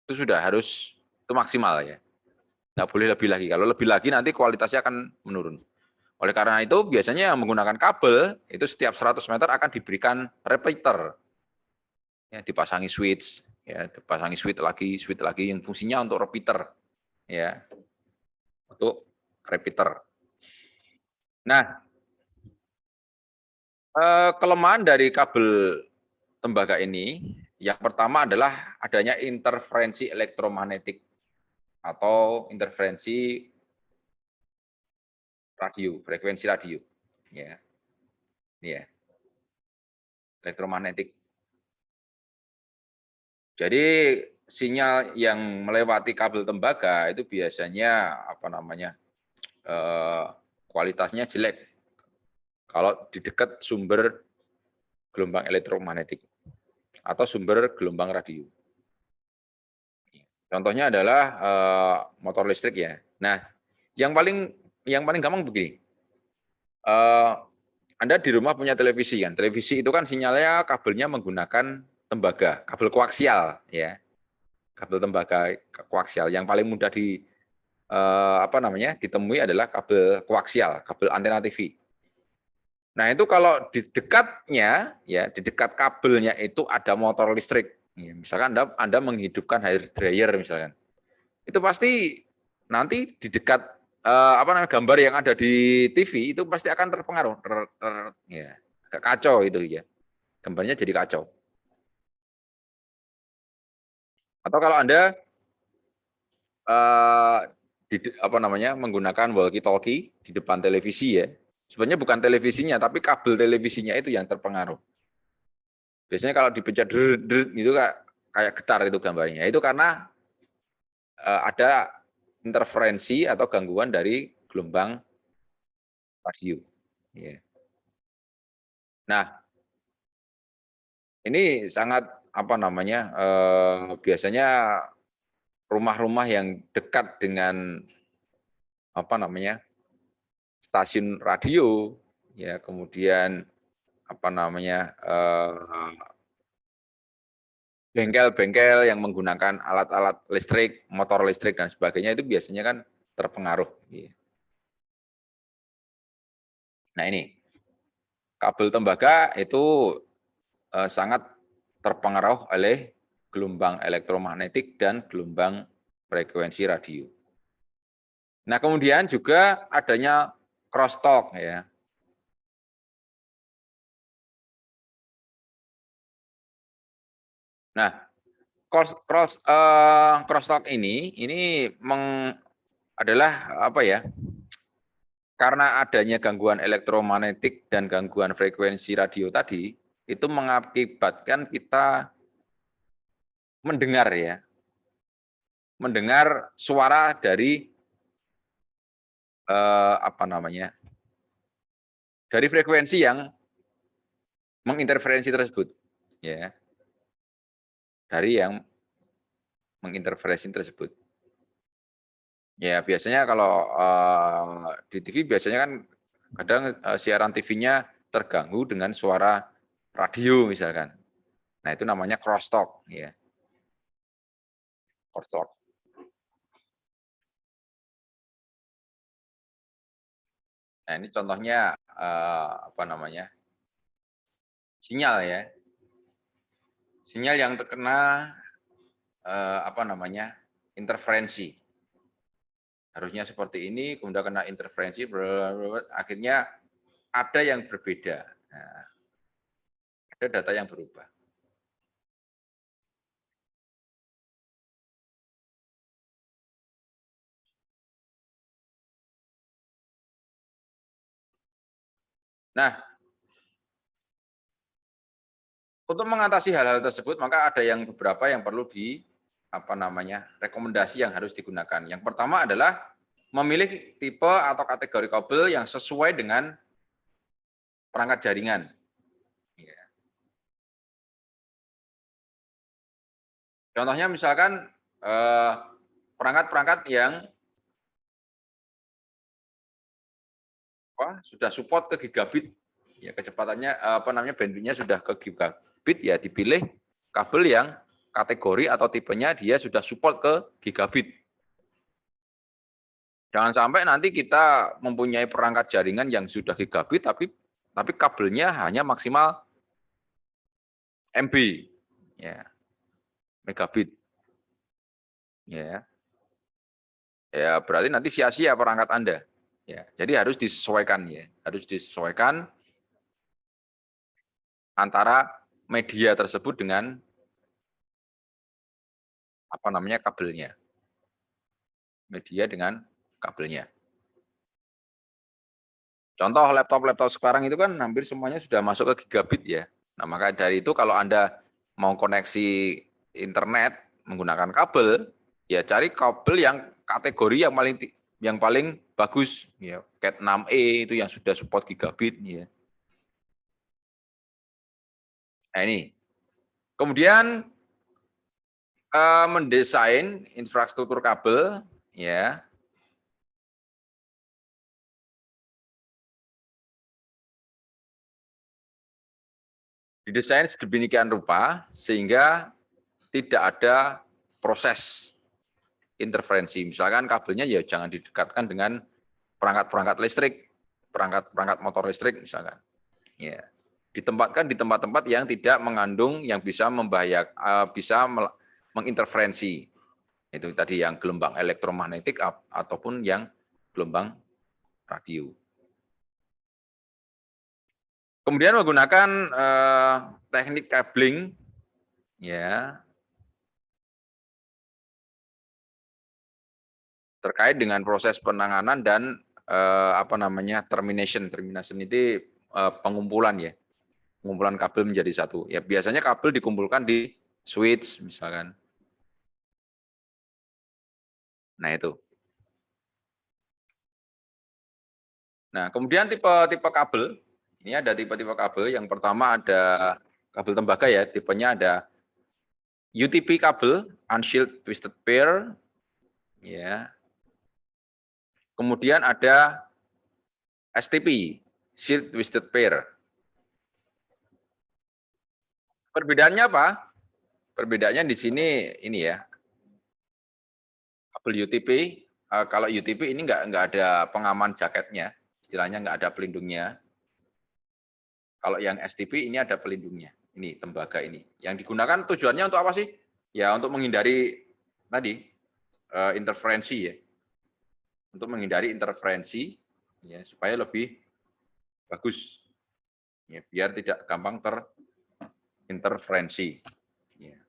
itu sudah harus, itu maksimal ya. Nggak boleh lebih lagi. Kalau lebih lagi nanti kualitasnya akan menurun. Oleh karena itu biasanya yang menggunakan kabel itu setiap 100 meter akan diberikan repeater. Ya, dipasangi switch, ya, dipasangi switch lagi yang fungsinya untuk repeater, ya, untuk repeater. Nah, kelemahan dari kabel tembaga ini, yang pertama adalah adanya interferensi elektromagnetik atau interferensi radio, frekuensi radio, ya, ya, elektromagnetik. Jadi sinyal yang melewati kabel tembaga itu biasanya apa namanya, kualitasnya jelek kalau di dekat sumber gelombang elektromagnetik atau sumber gelombang radio. Contohnya adalah motor listrik ya. Nah, yang paling gampang begini. Anda di rumah punya televisi kan. Televisi itu kan sinyalnya kabelnya menggunakan tembaga, kabel koaksial ya. Kabel tembaga koaksial yang paling mudah ditemui adalah kabel koaksial, kabel antena TV. Nah, itu kalau di dekatnya ya, di dekat kabelnya itu ada motor listrik. Ya, misalkan Anda menghidupkan hair dryer misalkan. Itu pasti nanti di dekat gambar yang ada di TV itu pasti akan terpengaruh. Ya, kacau itu ya. Gambarnya jadi kacau. Atau kalau Anda menggunakan walkie-talkie di depan televisi ya. Sebenarnya bukan televisinya, tapi kabel televisinya itu yang terpengaruh. Biasanya kalau dipencet gitu kayak getar itu gambarnya. Itu karena ada interferensi atau gangguan dari gelombang radio. Ya. Nah, ini sangat biasanya rumah-rumah yang dekat dengan stasiun radio, ya kemudian bengkel-bengkel yang menggunakan alat-alat listrik, motor listrik dan sebagainya itu biasanya kan terpengaruh. Nah ini kabel tembaga itu sangat terpengaruh oleh gelombang elektromagnetik dan gelombang frekuensi radio. Nah kemudian juga adanya crosstalk ya. Nah, crosstalk ini adalah karena adanya gangguan elektromagnetik dan gangguan frekuensi radio tadi, itu mengakibatkan kita mendengar suara dari dari frekuensi yang menginterferensi tersebut, ya. Dari yang menginterferensi tersebut. Ya biasanya kalau di TV biasanya kan kadang siaran TV-nya terganggu dengan suara radio misalkan. Nah itu namanya crosstalk ya. Crosstalk. Nah ini contohnya sinyal ya. Sinyal yang terkena interferensi. Harusnya seperti ini, kemudian kena interferensi, akhirnya ada yang berbeda. Nah, ada data yang berubah. Nah, untuk mengatasi hal-hal tersebut, maka ada beberapa yang perlu rekomendasi yang harus digunakan. Yang pertama adalah memilih tipe atau kategori kabel yang sesuai dengan perangkat jaringan. Contohnya misalkan perangkat-perangkat yang sudah support ke gigabit, ya kecepatannya bandwidth-nya sudah ke gigabit, ya dipilih kabel yang kategori atau tipenya dia sudah support ke gigabit. Jangan sampai nanti kita mempunyai perangkat jaringan yang sudah gigabit, tapi kabelnya hanya maksimal MB, ya, megabit, ya, ya berarti nanti sia-sia perangkat Anda. Ya, jadi harus disesuaikan ya, harus disesuaikan antara media tersebut dengan kabelnya. Media dengan kabelnya. Contoh laptop-laptop sekarang itu kan hampir semuanya sudah masuk ke gigabit ya. Nah, maka dari itu kalau Anda mau koneksi internet menggunakan kabel, ya cari kabel yang kategori yang paling yang paling bagus, ya, Cat 6e itu yang sudah support gigabit, ya. Nah ini, kemudian mendesain infrastruktur kabel, ya, didesain sedemikian rupa sehingga tidak ada proses interferensi. Misalkan kabelnya ya jangan didekatkan dengan perangkat-perangkat listrik, perangkat-perangkat motor listrik misalkan. Ya. Ditempatkan di tempat-tempat yang tidak mengandung yang bisa membahayakan, bisa menginterferensi. Itu tadi yang gelombang elektromagnetik ataupun yang gelombang radio. Kemudian menggunakan teknik cabling, ya, terkait dengan proses penanganan dan termination. Termination itu pengumpulan, ya, pengumpulan kabel menjadi satu. Ya biasanya kabel dikumpulkan di switch misalkan. Nah itu. Nah kemudian tipe-tipe kabel, ini ada tipe-tipe kabel. Yang pertama ada kabel tembaga, ya, tipenya ada UTP kabel, unshielded twisted pair, ya. Kemudian ada STP, shield twisted pair. Perbedaannya apa? Perbedaannya di sini ini, ya, kabel UTP. Kalau UTP ini nggak ada pengaman jaketnya, istilahnya nggak ada pelindungnya. Kalau yang STP ini ada pelindungnya. Ini tembaga ini. Yang digunakan tujuannya untuk apa sih? Ya untuk menghindari tadi interferensi, ya. Untuk menghindari interferensi, ya, supaya lebih bagus, ya, biar tidak gampang terinterferensi. Ya.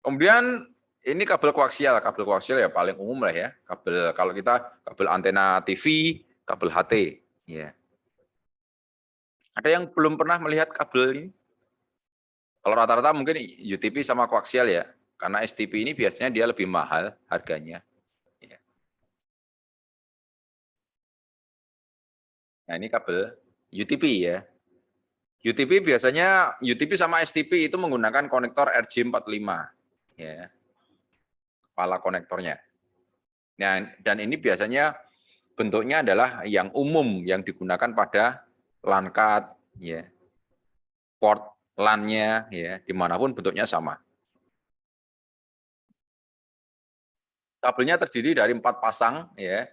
Kemudian ini kabel koaksial ya paling umum lah, ya. Kabel kalau kita kabel antena TV, kabel HT, ya. Ada yang belum pernah melihat kabel ini? Kalau rata-rata mungkin UTP sama koaksial, ya. Karena STP ini biasanya dia lebih mahal harganya. Ya. Nah ini kabel UTP, ya. UTP biasanya UTP sama STP itu menggunakan konektor RJ45, ya, kepala konektornya. Nah, dan ini biasanya bentuknya adalah yang umum yang digunakan pada LAN card, ya, port LAN-nya, ya, dimanapun bentuknya sama. Kabelnya terdiri dari 4 pasang, ya,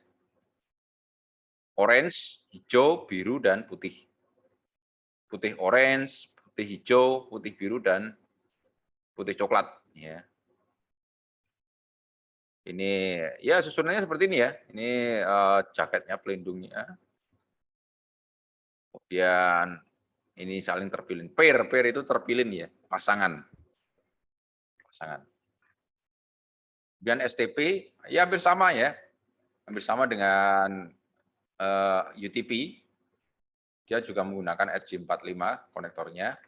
orange, hijau, biru, dan putih. Putih orange, putih hijau, putih biru, dan putih coklat, ya. Ini ya susunannya seperti ini, ya. Ini jaketnya pelindungnya. Kemudian ini saling terpilih. Pair itu terpilih, ya, pasangan. Kemudian STP ya hampir sama, ya. Hampir sama dengan UTP. Dia juga menggunakan RJ45 konektornya.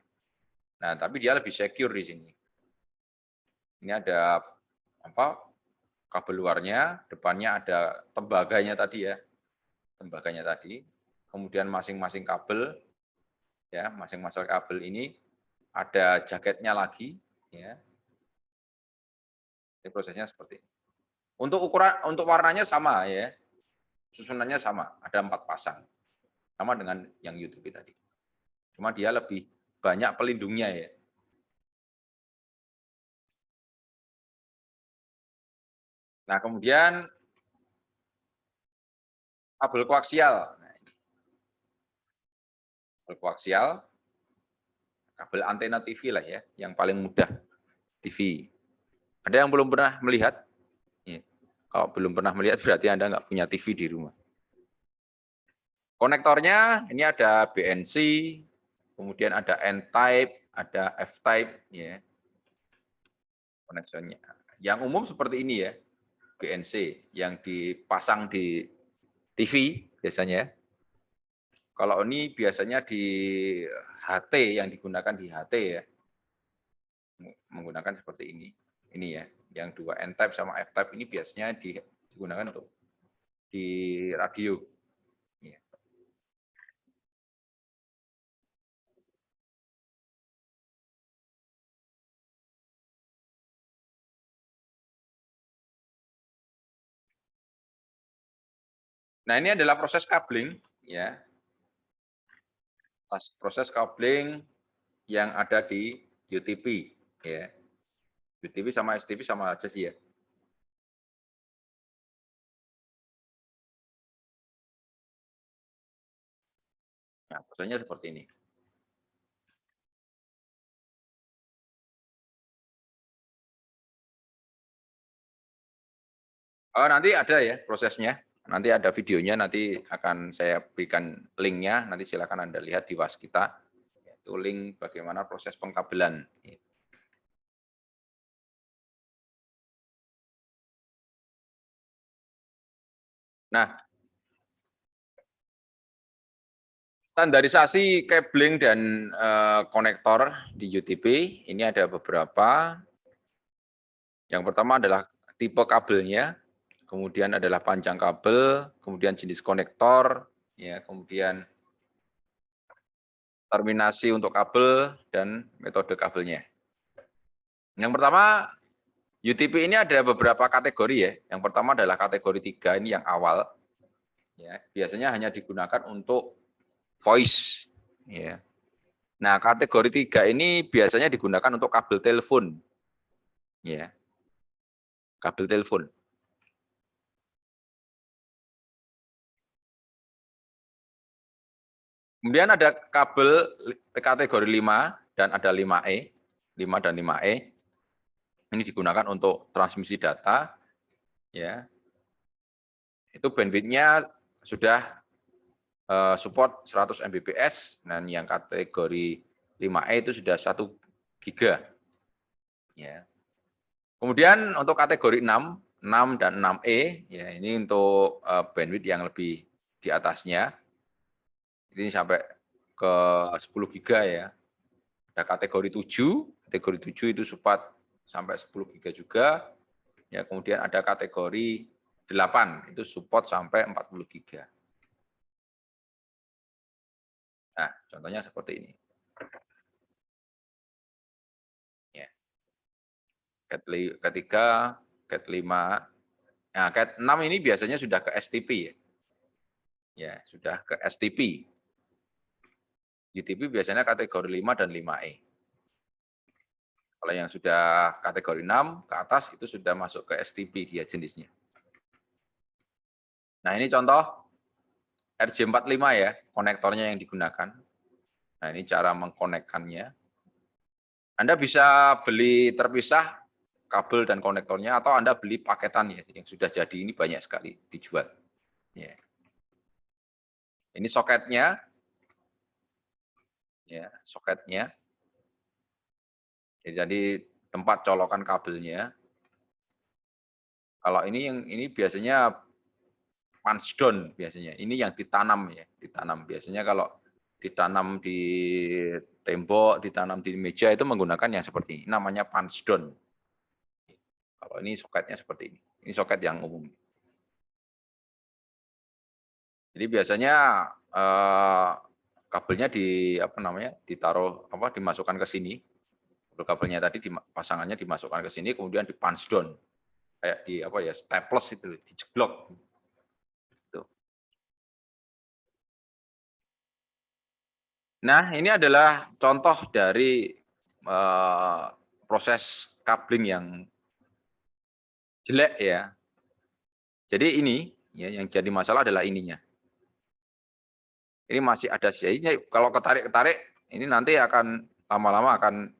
Nah, tapi dia lebih secure di sini. Ini ada apa? Kabel luarnya, depannya ada tembaganya tadi, ya. Tembaganya tadi. Kemudian masing-masing kabel, ya, masing-masing kabel ini ada jaketnya lagi, ya. Ini prosesnya seperti ini. Untuk ukuran, untuk warnanya sama, ya. Susunannya sama, ada 4 pasang. Sama dengan yang YouTube tadi. Cuma dia lebih banyak pelindungnya, ya. Nah, kemudian kabel koaksial. Nah, kabel koaksial, kabel antena TV lah, ya, yang paling mudah TV. Ada yang belum pernah melihat? Ya. Kalau belum pernah melihat berarti Anda nggak punya TV di rumah. Konektornya ini ada BNC, kemudian ada N-type, ada F-type, ya. Koneksinya. Yang umum seperti ini, ya. BNC yang dipasang di TV biasanya. Kalau ini biasanya di HT, yang digunakan di HT, ya. menggunakan seperti ini. Ini ya, yang 2 N-type sama F-type ini biasanya digunakan untuk di radio. Ya. Nah, ini adalah proses kabling, ya. Proses kabling yang ada di UTP, ya. UTP sama STP sama aja sih ya. Nah, prosesnya seperti ini. Oh, nanti ada ya prosesnya. Nanti ada videonya, nanti akan saya berikan linknya. Nanti silakan Anda lihat di Waskita. Itu link bagaimana proses pengkabelan. Nah, standarisasi cabling dan konektor di UTP ini ada beberapa. Yang pertama adalah tipe kabelnya, kemudian adalah panjang kabel, kemudian jenis konektor, ya, kemudian terminasi untuk kabel dan metode kabelnya. Yang pertama, UTP ini ada beberapa kategori ya. Yang pertama adalah kategori 3, ini yang awal. Ya, biasanya hanya digunakan untuk voice. Ya. Nah, kategori 3 ini biasanya digunakan untuk kabel telepon. Ya, kabel telepon. Kemudian ada kabel kategori 5 dan ada 5E, 5 dan 5E. Ini digunakan untuk transmisi data, ya. Itu bandwidth-nya sudah support 100 Mbps, dan yang kategori 5E itu sudah 1 giga. Ya. Kemudian untuk kategori 6, 6 dan 6E, ya, ini untuk bandwidth yang lebih di atasnya. Ini sampai ke 10 giga ya. Ada kategori 7 itu support sampai 10 giga juga. Ya, kemudian ada kategori 8, itu support sampai 40 giga. Nah, contohnya seperti ini. Ya. Cat ketiga, Cat 5. Nah, Cat 6 ini biasanya sudah ke STP ya. Ya, sudah ke STP. UTP biasanya kategori 5 dan 5E. Kalau yang sudah kategori 6 ke atas itu sudah masuk ke STP dia jenisnya. Nah, ini contoh RJ45 ya, konektornya yang digunakan. Nah, ini cara mengkonekkannya. Anda bisa beli terpisah kabel dan konektornya, atau Anda beli paketan ya, yang sudah jadi, ini banyak sekali dijual. Ya. Ini soketnya, ya, soketnya. Jadi tempat colokan kabelnya. Kalau ini biasanya punchdown biasanya. Ini yang ditanam ya, ditanam. Biasanya kalau ditanam di tembok, ditanam di meja itu menggunakan yang seperti ini, namanya punchdown. Kalau ini soketnya seperti ini. Ini soket yang umum. Jadi biasanya kabelnya ditaruh dimasukkan ke sini. Kabelnya tadi pasangannya dimasukkan ke sini, kemudian di punch down kayak di staples itu, dijeblok. Gitu. Nah, ini adalah contoh dari proses kabling yang jelek ya. Jadi ini ya, yang jadi masalah adalah ininya. Ini masih ada sisanya. Kalau ketarik-ketarik, ini nanti akan lama-lama akan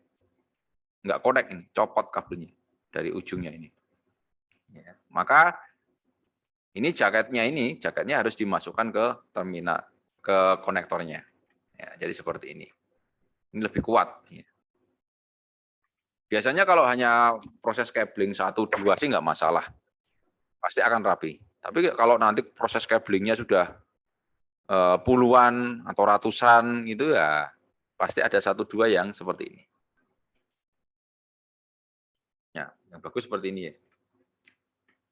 nggak connect ini, copot kabelnya dari ujungnya ini. Ya. Maka ini jaketnya harus dimasukkan ke terminal, ke konektornya. Ya, jadi seperti ini. Ini lebih kuat. Ya. Biasanya kalau hanya proses cabling 1, 2 sih nggak masalah. Pasti akan rapi. Tapi kalau nanti proses cablingnya sudah puluhan atau ratusan gitu ya, pasti ada 1, 2 yang seperti ini. Yang bagus seperti ini ya.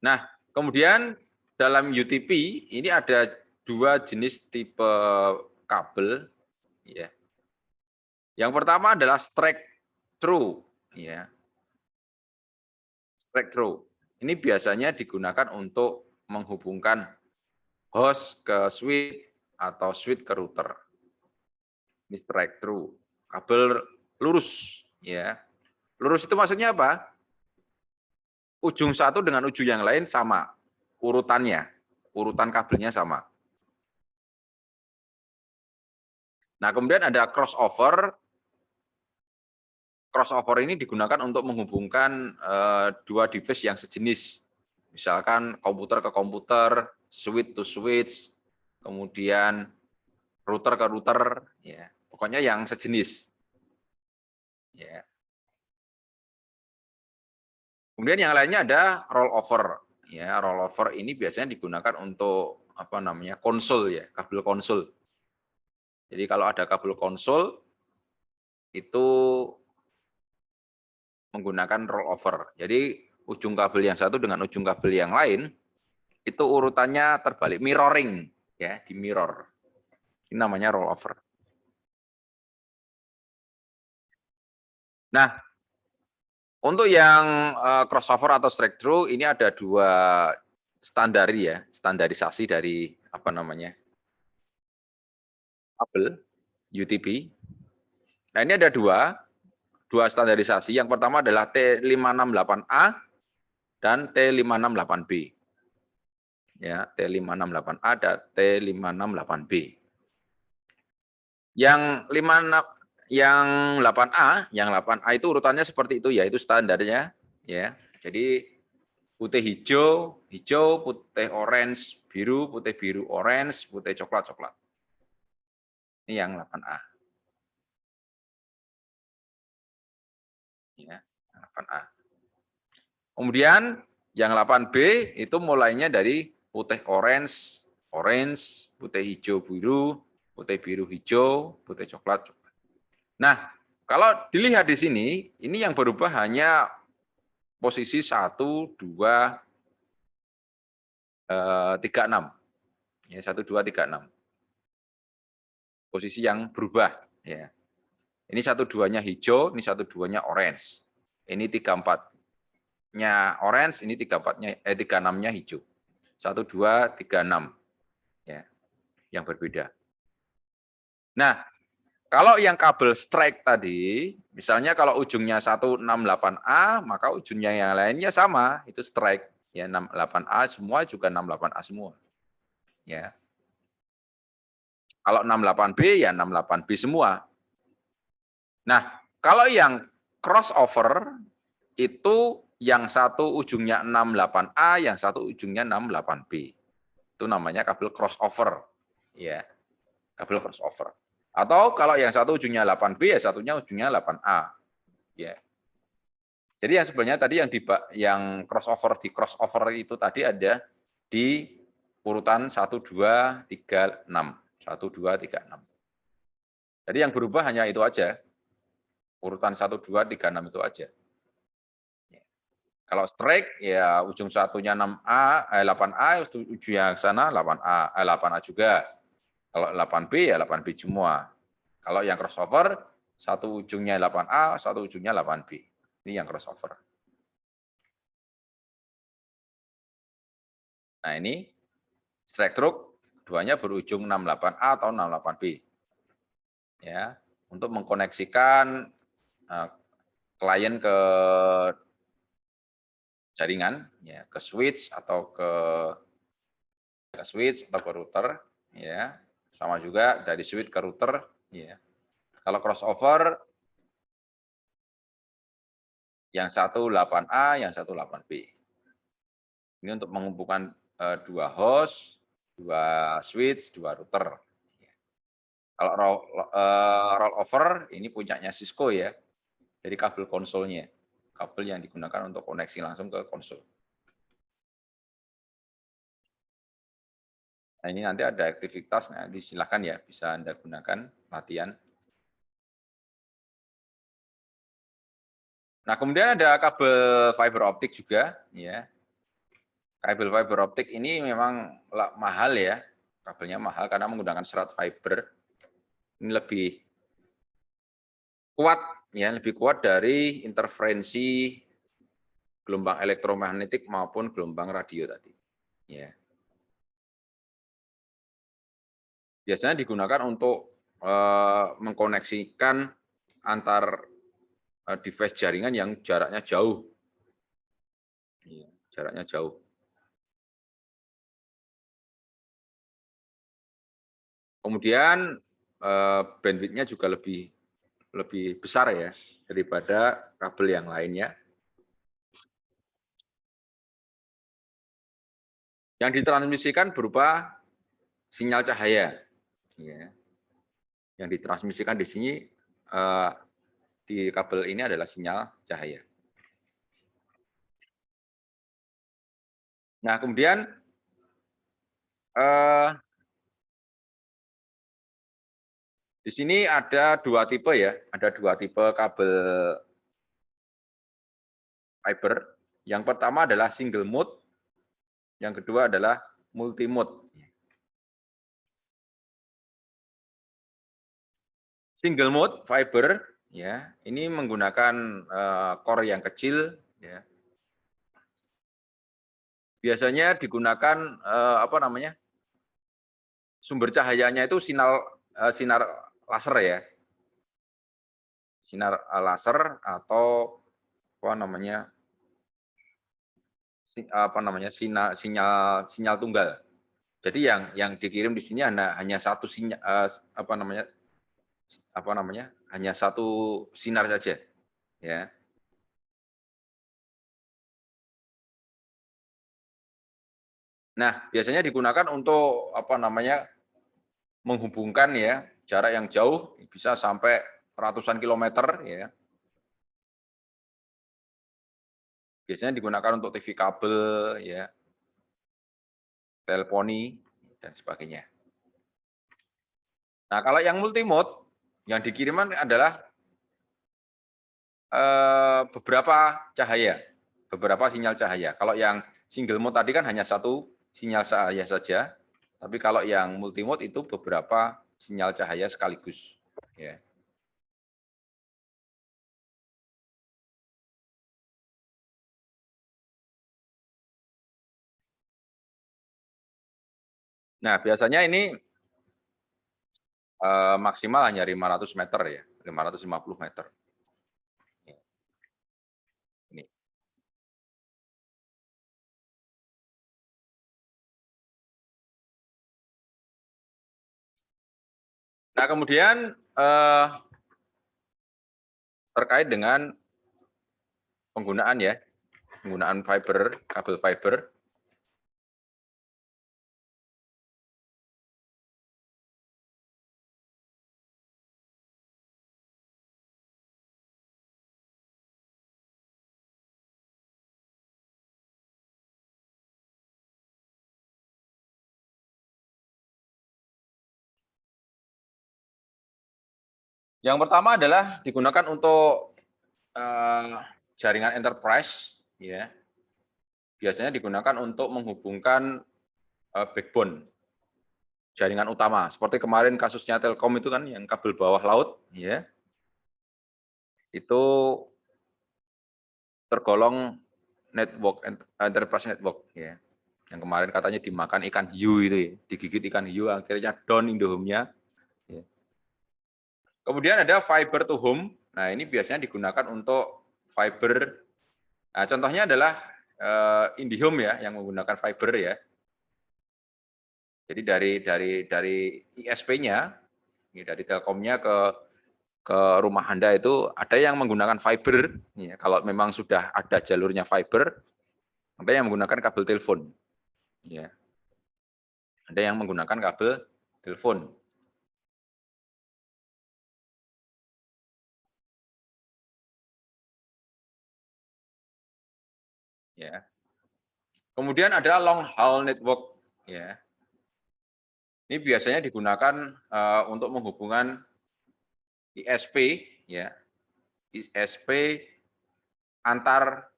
Nah, kemudian dalam UTP ini ada dua jenis tipe kabel ya. Yang pertama adalah straight through ya. Straight through. Ini biasanya digunakan untuk menghubungkan host ke switch atau switch ke router. Ini straight through. Kabel lurus ya. Lurus itu maksudnya apa? Ujung satu dengan ujung yang lain sama urutannya. Urutan kabelnya sama. Nah, kemudian ada crossover. Crossover ini digunakan untuk menghubungkan dua device yang sejenis. Misalkan komputer ke komputer, switch to switch, kemudian router ke router, ya. Pokoknya yang sejenis. Ya. Kemudian yang lainnya ada rollover. Ya, rollover ini biasanya digunakan untuk apa namanya? Konsol ya, kabel konsol. Jadi kalau ada kabel konsol itu menggunakan rollover. Jadi ujung kabel yang satu dengan ujung kabel yang lain itu urutannya terbalik, mirroring ya, di mirror. Ini namanya rollover. Nah, untuk yang crossover atau straight through ini ada dua standar ya, standarisasi dari apa namanya? Kabel UTP. Nah, ini ada dua standarisasi. Yang pertama adalah T568A dan T568B. Ya, T568A dan T568B. Yang 8A, yang 8A itu urutannya seperti itu ya, itu standarnya ya. Jadi putih hijau, hijau, putih orange, biru, putih biru, orange, putih coklat, coklat. Ini yang 8A. Ya, 8A. Kemudian yang 8B itu mulainya dari putih orange, orange, putih hijau biru, putih biru hijau, putih coklat, coklat. Nah, kalau dilihat di sini, ini yang berubah hanya posisi 1, 2, 3, 6. Ya, 1, 2, 3, 6. Posisi yang berubah. Ya. Ini 1, 2-nya hijau, ini 1, 2-nya orange. Ini 3, 4-nya orange, ini 3, 6-nya hijau. 1, 2, 3, 6. Ya, yang berbeda. Nah, kalau yang kabel strike tadi, misalnya kalau ujungnya 168A, maka ujungnya yang lainnya sama, itu strike. Ya, 68A semua juga 68A semua. Ya. Kalau 68B ya 68B semua. Nah, kalau yang crossover itu yang satu ujungnya 68A, yang satu ujungnya 68B. Itu namanya kabel crossover. Ya, kabel crossover. Atau kalau yang satu ujungnya 8B, ya satunya ujungnya 8A. Ya. Jadi yang sebenarnya tadi yang crossover di crossover itu tadi ada di urutan 1, 2, 3, 6. 1, 2, 3, 6. Jadi yang berubah hanya itu aja. Urutan 1, 2, 3, 6 itu aja. Kalau strike ya ujung satunya 6A, 8A, ujungnya ke sana 8A, 8A juga. Kalau 8B ya 8B semua. Kalau yang crossover satu ujungnya 8A, satu ujungnya 8B. Ini yang crossover. Nah, ini strike through keduanya berujung 68A atau 68B. Ya, untuk mengkoneksikan klien ke jaringan ya, ke switch atau ke router ya. Sama juga dari switch ke router ya. Kalau crossover yang satu 8A, yang satu 8B. Ini untuk menghubungkan dua host, dua switch, dua router. Kalau rollover ini punyanya Cisco ya. Jadi kabel konsolnya, kabel yang digunakan untuk koneksi langsung ke konsol. Nah, ini nanti ada aktivitas, nanti silakan ya bisa Anda gunakan latihan. Nah, kemudian ada kabel fiber optik juga, ya. Kabel fiber optik ini memang mahal ya, kabelnya mahal karena menggunakan serat fiber. Ini lebih kuat, ya, lebih kuat dari interferensi gelombang elektromagnetik maupun gelombang radio tadi. Ya. Biasanya digunakan untuk mengkoneksikan antar device jaringan yang jaraknya jauh. Ya, jaraknya jauh. Kemudian bandwidth-nya juga lebih besar ya daripada kabel yang lainnya. Yang ditransmisikan berupa sinyal cahaya. Ya. Yang ditransmisikan di sini di kabel ini adalah sinyal cahaya. Nah, kemudian di sini ada dua tipe ya, ada dua tipe kabel fiber. Yang pertama adalah single mode, yang kedua adalah multi mode. Single mode fiber, ya, ini menggunakan core yang kecil, ya. Biasanya digunakan sumber cahayanya itu sinar laser ya, sinar laser atau sinyal tunggal. Jadi yang dikirim di sini hanya satu sinyal hanya satu sinar saja, ya. Nah, biasanya digunakan untuk menghubungkan ya jarak yang jauh bisa sampai ratusan kilometer ya. Biasanya digunakan untuk TV kabel ya, teleponi dan sebagainya. Nah, kalau yang multimode yang dikirimkan adalah beberapa cahaya, beberapa sinyal cahaya. Kalau yang single mode tadi kan hanya satu sinyal cahaya saja, tapi kalau yang multimode itu beberapa sinyal cahaya sekaligus. Ya. Nah, biasanya ini maksimal hanya 500 meter ya, 550 meter. Ini. Nah, kemudian terkait dengan penggunaan ya, penggunaan fiber, kabel fiber. Yang pertama adalah digunakan untuk jaringan enterprise, ya. Biasanya digunakan untuk menghubungkan backbone jaringan utama. Seperti kemarin kasusnya Telkom itu kan yang kabel bawah laut, ya. Itu tergolong network enterprise network, ya. Yang kemarin katanya dimakan ikan hiu itu, ya. Digigit ikan hiu akhirnya down Indohome-nya. Ya. Kemudian ada fiber to home. Nah, ini biasanya digunakan untuk fiber. Nah, contohnya adalah IndiHome ya yang menggunakan fiber ya. Jadi dari ISP-nya, dari Telkomnya ke rumah Anda itu ada yang menggunakan fiber. Ya, kalau memang sudah ada jalurnya fiber, ada yang menggunakan kabel telepon. Ya. Ada yang menggunakan kabel telepon. Ya. Kemudian ada long haul network. Ya. Ini biasanya digunakan untuk menghubungkan ISP, ya, ISP antar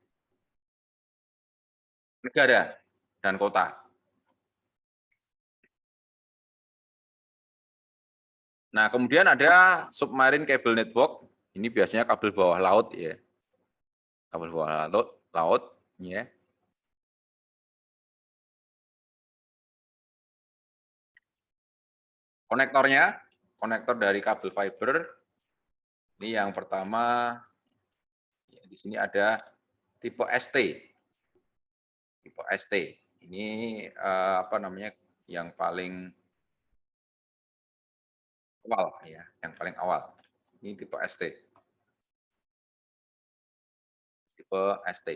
negara dan kota. Nah, kemudian ada submarine cable network. Ini biasanya kabel bawah laut ya. Kabel bawah laut ya. Konektornya, konektor dari kabel fiber. Ini yang pertama, ya, di sini ada tipe ST. Tipe ST. Ini apa namanya? Yang paling awal ya, yang paling awal. Ini tipe ST. Tipe ST.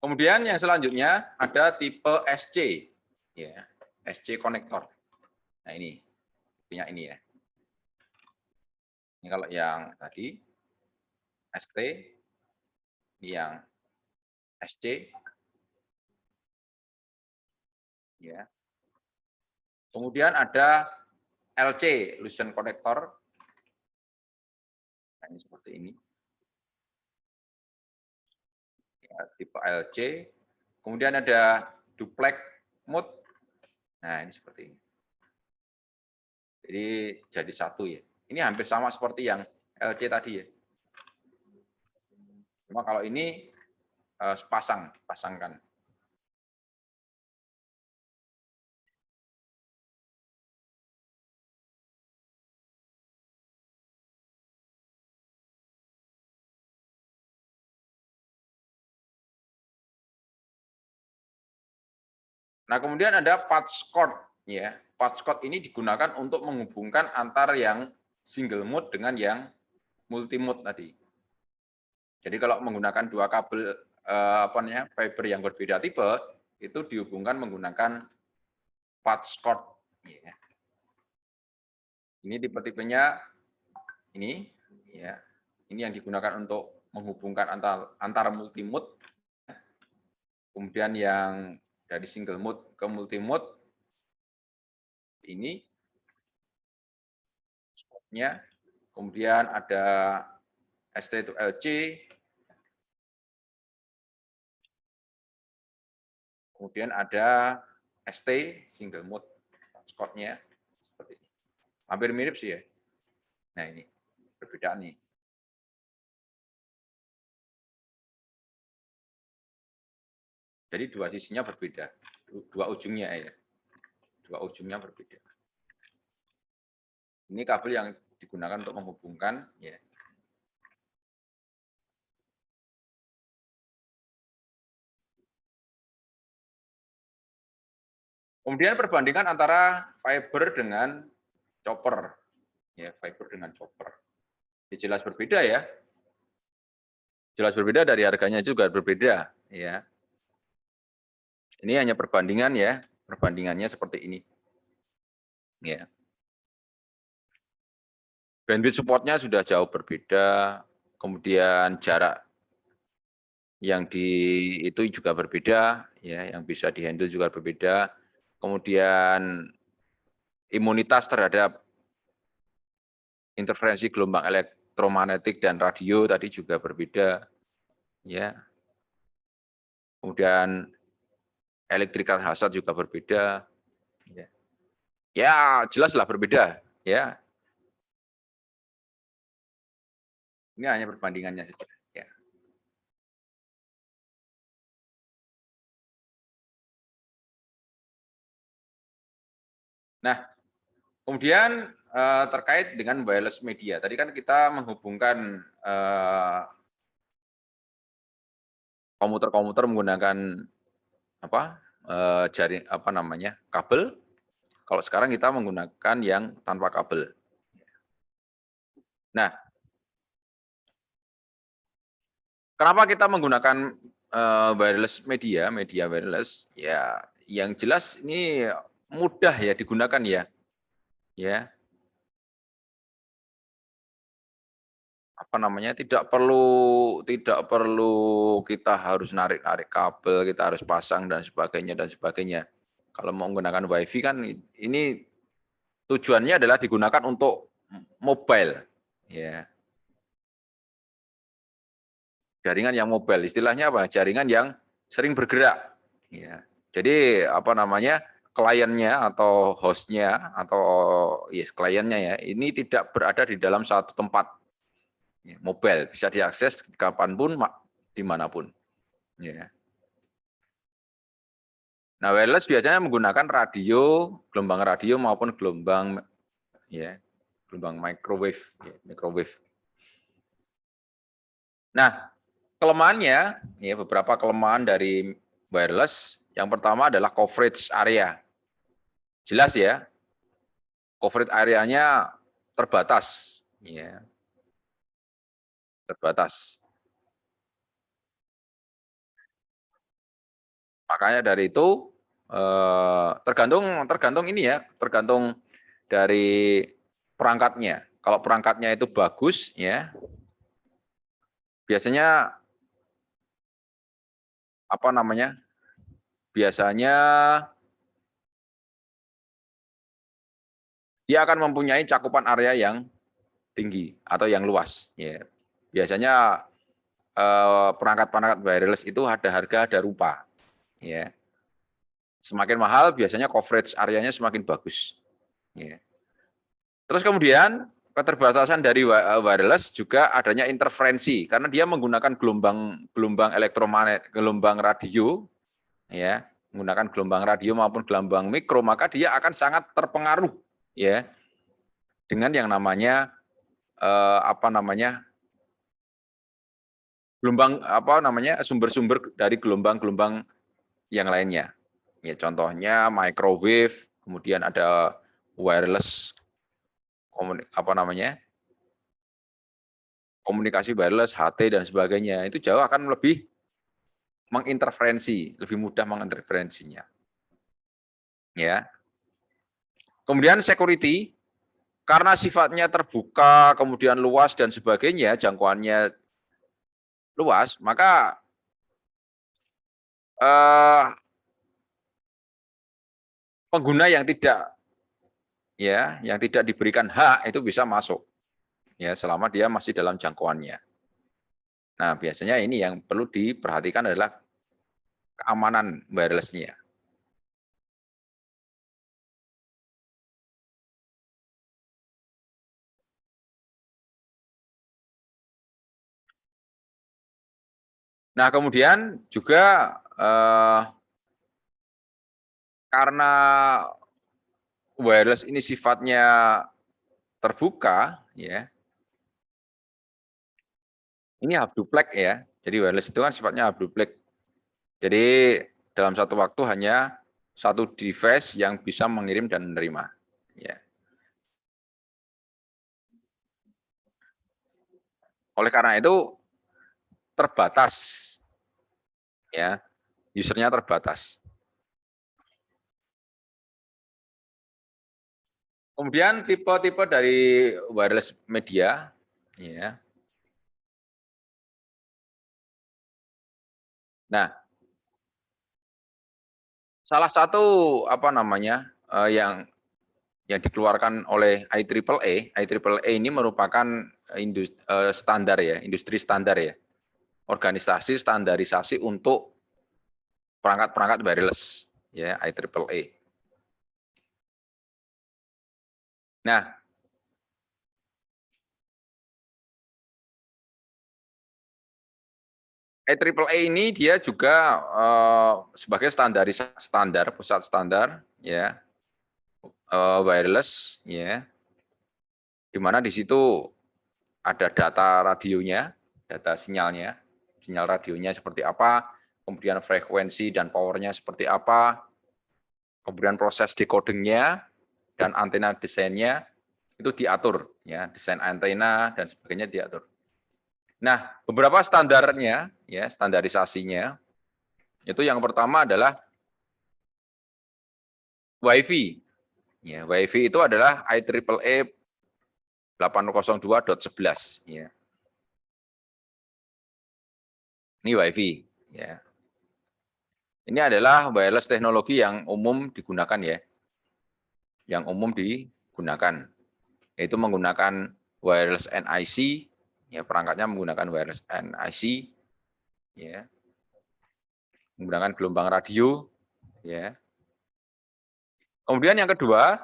Kemudian yang selanjutnya ada tipe SC, ya, SC konektor. Nah ini, punya ini ya. Ini kalau yang tadi ST, ini yang SC, ya. Kemudian ada LC, loosen connector. Nah, ini seperti ini. Ya, tipe LC. Kemudian ada duplex mode. Nah, ini seperti ini. Jadi jadi satu ya. Ini hampir sama seperti yang LC tadi ya. Cuma kalau ini dipasangkan. Nah, kemudian ada patch cord ya. Patch cord ini digunakan untuk menghubungkan antar yang single mode dengan yang multi mode tadi. Jadi kalau menggunakan dua kabel fiber yang berbeda tipe, itu dihubungkan menggunakan patch cord. Ya. Ini tipe-tipenya ini, ya. Ini yang digunakan untuk menghubungkan antar multi mode. Kemudian yang dari single mode ke multi mode ini nya. Kemudian ada ST to LC. Kemudian ada ST single mode Scott-nya seperti ini. Hampir mirip sih ya. Nah, ini perbedaan nih. Jadi dua sisinya berbeda, dua ujungnya ya. Dua ujungnya berbeda. Ini kabel yang digunakan untuk menghubungkan ya. Kemudian perbandingan antara fiber dengan chopper. Ya, fiber dengan chopper. Ini jelas berbeda ya. Jelas berbeda, dari harganya juga berbeda ya. Ini hanya perbandingan ya. Perbandingannya seperti ini. Ya. Bandwidth supportnya sudah jauh berbeda, kemudian jarak yang itu juga berbeda, ya, yang bisa dihandle juga berbeda. Kemudian imunitas terhadap interferensi gelombang elektromagnetik dan radio tadi juga berbeda, ya. Kemudian electrical hazard juga berbeda, ya. Ya, jelaslah berbeda, ya. Ini hanya perbandingannya saja. Ya. Nah, kemudian terkait dengan wireless media, tadi kan kita menghubungkan Komuter-komuter menggunakan apa? Jaring apa namanya? Kabel. Kalau sekarang kita menggunakan yang tanpa kabel. Nah, kenapa kita menggunakan wireless media wireless? Ya, yang jelas ini mudah ya digunakan ya. Ya, apa namanya? Tidak perlu kita harus narik-narik kabel, kita harus pasang dan sebagainya dan sebagainya. Kalau mau menggunakan WiFi kan ini tujuannya adalah digunakan untuk mobile, ya. Jaringan yang mobile, istilahnya apa? Jaringan yang sering bergerak. Ya. Jadi apa namanya, kliennya atau hostnya atau yes kliennya ya, ini tidak berada di dalam satu tempat. Ya, mobile bisa diakses kapanpun, dimanapun. Ya. Nah, wireless biasanya menggunakan gelombang radio maupun ya, gelombang microwave, ya, microwave. Nah, kelemahannya, ya beberapa kelemahan dari wireless. Yang pertama adalah coverage area. Jelas ya, coverage areanya terbatas, ya, terbatas. Makanya dari itu tergantung ini ya, tergantung dari perangkatnya. Kalau perangkatnya itu bagus, ya biasanya apa namanya? Biasanya dia akan mempunyai cakupan area yang tinggi atau yang luas. Ya. Biasanya perangkat-perangkat wireless itu ada harga, ada rupa. Ya. Semakin mahal, biasanya coverage areanya semakin bagus. Ya. Terus kemudian keterbatasan dari wireless juga adanya interferensi karena dia menggunakan gelombang elektromagnet, gelombang radio, ya, menggunakan gelombang radio maupun gelombang mikro, maka dia akan sangat terpengaruh, ya, dengan yang namanya apa namanya gelombang apa namanya sumber-sumber dari gelombang-gelombang yang lainnya. Ya, contohnya microwave, kemudian ada wireless apa namanya komunikasi wireless, HT dan sebagainya. Itu jauh akan lebih menginterferensi, lebih mudah menginterferensinya. Ya. Kemudian security, karena sifatnya terbuka, kemudian luas dan sebagainya, jangkauannya luas, maka eh, pengguna yang tidak diberikan hak itu bisa masuk, ya selama dia masih dalam jangkauannya. Nah, biasanya ini yang perlu diperhatikan adalah keamanan wireless-nya. Nah, kemudian juga karena wireless ini sifatnya terbuka, ya. Ini hub duplex ya. Jadi wireless itu kan sifatnya hub duplex. Jadi dalam satu waktu hanya satu device yang bisa mengirim dan menerima. Ya. Oleh karena itu terbatas, ya, usernya terbatas. Kemudian tipe-tipe dari wireless media, ya. Nah, salah satu apa namanya yang dikeluarkan oleh IEEE ini merupakan standar ya, industri standar ya, organisasi standarisasi untuk perangkat-perangkat wireless ya, IEEE. Nah, IEEE ini dia juga sebagai pusat standar ya, wireless ya, di mana di situ ada data radionya, data sinyalnya. sinyal radionya seperti apa, kemudian frekuensi dan powernya seperti apa, kemudian proses decodingnya dan antena desainnya itu diatur, ya, desain antena dan sebagainya diatur. Nah, beberapa standarnya, ya, standarisasinya itu yang pertama adalah WiFi. Ya, WiFi itu adalah IEEE 802.11. Ya. Ini WiFi. Ya. Ini adalah wireless teknologi yang umum digunakan ya, yang umum digunakan, yaitu menggunakan wireless NIC, ya perangkatnya menggunakan wireless NIC, ya, menggunakan gelombang radio, ya. Kemudian yang kedua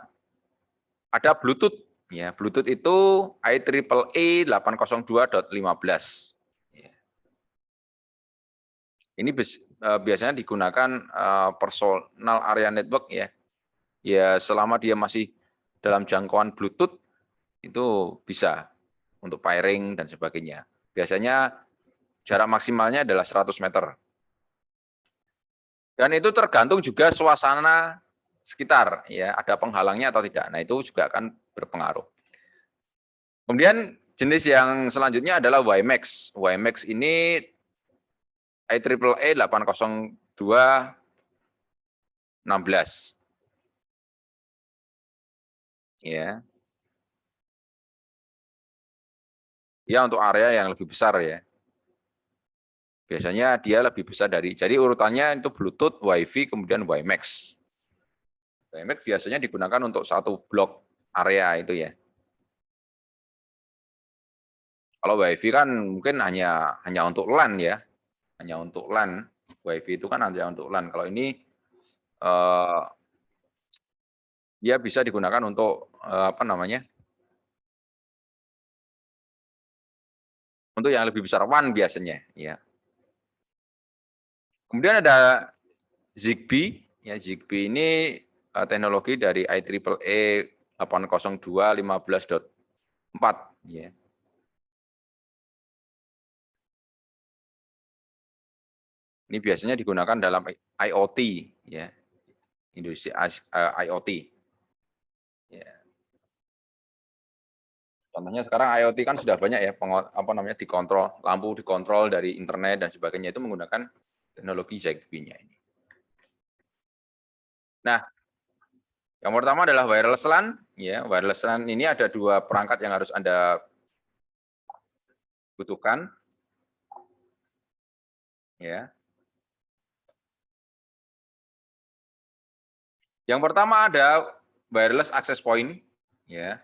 ada Bluetooth, ya Bluetooth itu IEEE 802.15. Ya. Ini biasanya digunakan personal area network ya. Ya selama dia masih dalam jangkauan Bluetooth itu bisa untuk pairing dan sebagainya. Biasanya jarak maksimalnya adalah 100 meter. Dan itu tergantung juga suasana sekitar, ya ada penghalangnya atau tidak. Nah itu juga akan berpengaruh. Kemudian jenis yang selanjutnya adalah WiMAX. WiMAX ini IEEE 802.16. Ya. Ya untuk area yang lebih besar ya. Biasanya dia lebih besar jadi urutannya itu Bluetooth, WiFi, kemudian WiMAX. WiMAX biasanya digunakan untuk satu blok area itu ya. Kalau WiFi kan mungkin hanya untuk LAN ya, hanya untuk LAN. WiFi itu kan hanya untuk LAN. Kalau ini dia bisa digunakan untuk apa namanya? Untuk yang lebih besar WAN biasanya, ya. Kemudian ada Zigbee, ya Zigbee ini teknologi dari IEEE 802.15.4, ya. Ini biasanya digunakan dalam IoT, ya, industri IoT. Ya. Contohnya sekarang IoT kan sudah banyak ya, apa namanya dikontrol, lampu dikontrol dari internet dan sebagainya itu menggunakan teknologi Zigbee-nya ini. Nah, yang pertama adalah wireless LAN. Ya, wireless LAN ini ada dua perangkat yang harus Anda butuhkan. Ya. Yang pertama ada wireless access point. Ya.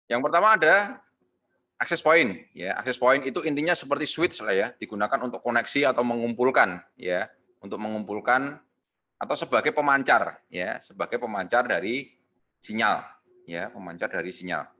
Yang pertama ada access point. Ya, access point itu intinya seperti switch lah ya, digunakan untuk koneksi atau mengumpulkan, ya, untuk mengumpulkan atau sebagai pemancar, ya, sebagai pemancar dari sinyal, ya, pemancar dari sinyal.